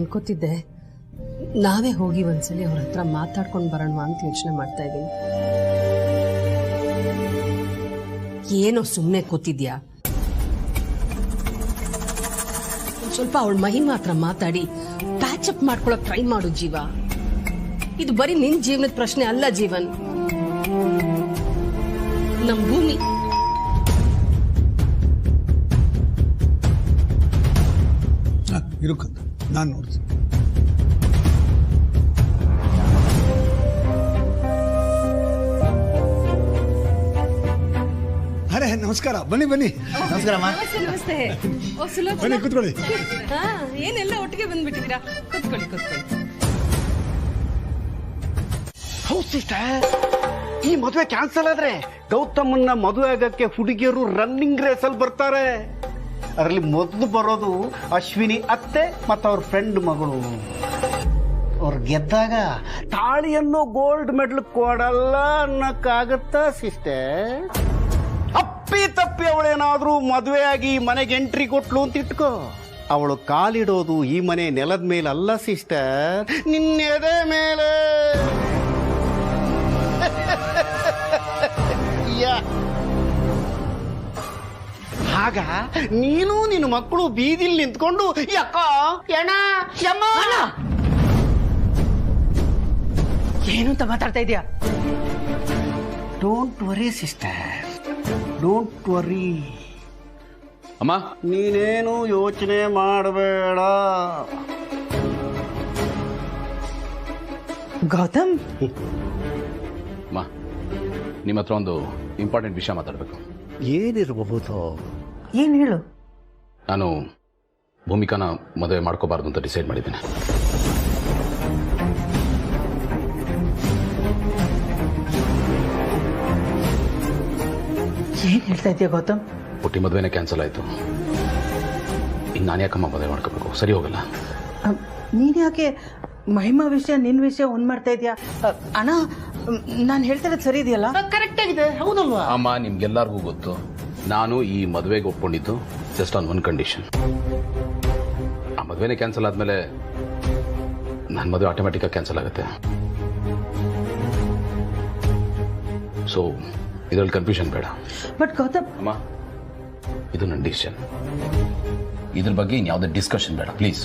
ಅನ್ಕೋತಿದ್ದೆ ನಾವೇ ಹೋಗಿ ಒಂದ್ಸಲಿ ಅವ್ರ ಹತ್ರ ಮಾತಾಡ್ಕೊಂಡು ಬರೋಣ ಅಂತ ಯೋಚನೆ ಮಾಡ್ತಾ ಇದ್ದೀನಿ. ಏನೋ ಸುಮ್ಮನೆ ಕೂತಿದ್ಯಾ? ಸ್ವಲ್ಪ ಅವಳ ಮಹಿಮಾ ಹತ್ರ ಮಾತಾಡಿ ಪ್ಯಾಚಪ್ ಮಾಡ್ಕೊಳಕ್ ಟ್ರೈ ಮಾಡು ಜೀವ. ಇದು ಬರೀ ನಿನ್ ಜೀವನದ ಪ್ರಶ್ನೆ ಅಲ್ಲ ಜೀವನ್, ನಮ್ ಭೂಮಿ. ಇರುಕಂತ ನಾನು ನೋಡ್ತೀನಿ. ಅರೆ ನಮಸ್ಕಾರ, ಬನ್ನಿ ಬನ್ನಿ. ನಮಸ್ಕಾರಮ್ಮ. ನಮಸ್ತೆ. ಓ ಸುಲೋಚನಾ. ಬನ್ನಿ ಕೂತ್ಕೊಳ್ಳಿ. ಹಾ, ಏನೆಲ್ಲ ಒಟ್ಟಿಗೆ ಬಂದ್ಬಿಟ್ಟಿದ್ದೀರಾ? ಕೂತ್ಕೊಳ್ಳಿ. ಹೌದು ಸಿಸ್ಟರ್, ಈ ಮದುವೆ ಕ್ಯಾನ್ಸಲ್ ಆದ್ರೆ ಗೌತಮನ್ನ ಮದುವೆ ಆಗಕ್ಕೆ ಹುಡುಗಿಯರು ರನ್ನಿಂಗ್ ರೇಸ್ ಅಲ್ಲಿ ಬರ್ತಾರೆ. ಅದರಲ್ಲಿ ಮೊದಲು ಬರೋದು ಅಶ್ವಿನಿ ಅತ್ತೆ ಮತ್ತು ಅವ್ರ ಫ್ರೆಂಡ್ ಮಗಳು. ಅವ್ರು ಗೆದ್ದಾಗ ತಾಳಿಯನ್ನು ಗೋಲ್ಡ್ ಮೆಡಲ್ ಕೊಡಲ್ಲ ಅನ್ನಕ್ಕಾಗತ್ತಾ ಸಿಸ್ಟರ್? ಅಪ್ಪಿ ತಪ್ಪಿ ಅವಳೇನಾದ್ರೂ ಮದುವೆ ಆಗಿ ಮನೆಗೆ ಎಂಟ್ರಿ ಕೊಟ್ಲು ಅಂತ ಇಟ್ಕೋ, ಅವಳು ಕಾಲಿಡೋದು ಈ ಮನೆ ನೆಲದ ಮೇಲೆ ಅಲ್ಲ ಸಿಸ್ಟರ್, ನಿನ್ನೆದೆ ಮೇಲೆ. ಆಗ ನೀನು ನಿನ್ನ ಮಕ್ಕಳು ಬೀದಿಲ್ ನಿಂತ್ಕೊಂಡು ಯಕ್ಕ ಎಣ ಯಮ್ಮ ಏನು ಅಂತ ಮಾತಾಡ್ತಾ ಇದೀಯಾ? Don't worry sister, don't worry. ಅಮ್ಮ, ನೀನೇನು ಯೋಚನೆ ಮಾಡಬೇಡ. ಗೌತಮ್, ಅಮ್ಮ, ನಿಮ್ಮ ಹತ್ರ ಒಂದು ಇಂಪಾರ್ಟೆಂಟ್ ವಿಷಯ ಮಾತಾಡಬೇಕು. ಏನಿರಬಹುದು? ಏನ್ ಹೇಳು. ನಾನು ಭೂಮಿಕಾನ ಮದುವೆ ಮಾಡ್ಕೋಬಾರ್ದು ಅಂತ ಡಿಸೈಡ್ ಮಾಡಿದ್ದೇನೆ. ಏನ್ ಹೇಳ್ತಾ ಇದೀಯ ಗೌತಮ್? ಹುಟ್ಟಿ ಮದುವೆನೇ ಕ್ಯಾನ್ಸಲ್ ಆಯ್ತು. ಇನ್ನು ನಾನು ಯಾಕಮ್ಮ ಮದುವೆ ಮಾಡ್ಕೋಬೇಕು? ಸರಿ ಹೋಗಲ್ಲ. ನೀನ್ ಯಾಕೆ ಮಹಿಮಾ ವಿಷಯ ನಿನ್ ವಿಷಯ ಒಂದ್ ಮಾಡ್ತಾ ಇದೀಯಾ? ಅಣ್ಣ, ನಾನು ಹೇಳ್ತಾ ಇರೋದು ಸರಿ ಇದೆಯಲ್ಲ? ಕರೆಕ್ಟ್ ಆಗಿದೆ, ಹೌದಲ್ವಾ? ಅಮ್ಮ, ನಿಮ್ಗೆಲ್ಲರಿಗೂ ಗೊತ್ತು, ನಾನು ಈ ಮದುವೆಗೆ ಒಪ್ಕೊಂಡಿದ್ದು ಜಸ್ಟ್ ಆನ್ ಒನ್ ಕಂಡೀಷನ್. ಆ ಮದುವೆನೇ ಕ್ಯಾನ್ಸಲ್ ಆದ್ಮೇಲೆ ನನ್ನ ಮದುವೆ ಆಟೋಮ್ಯಾಟಿಕ್ ಆಗಿ ಕ್ಯಾನ್ಸಲ್ ಆಗುತ್ತೆ. ಸೊ ಇದರಲ್ಲಿ ಕನ್ಫ್ಯೂಷನ್ ಬೇಡ. ಬಟ್ ಗೌತಮ್, ಅಮ್ಮ, ಇದು ನನ್ನ ಡಿಸಿಷನ್. ಇದ್ರ ಬಗ್ಗೆ ಇನ್ಯಾವುದೇ ಡಿಸ್ಕಷನ್ ಬೇಡ ಪ್ಲೀಸ್.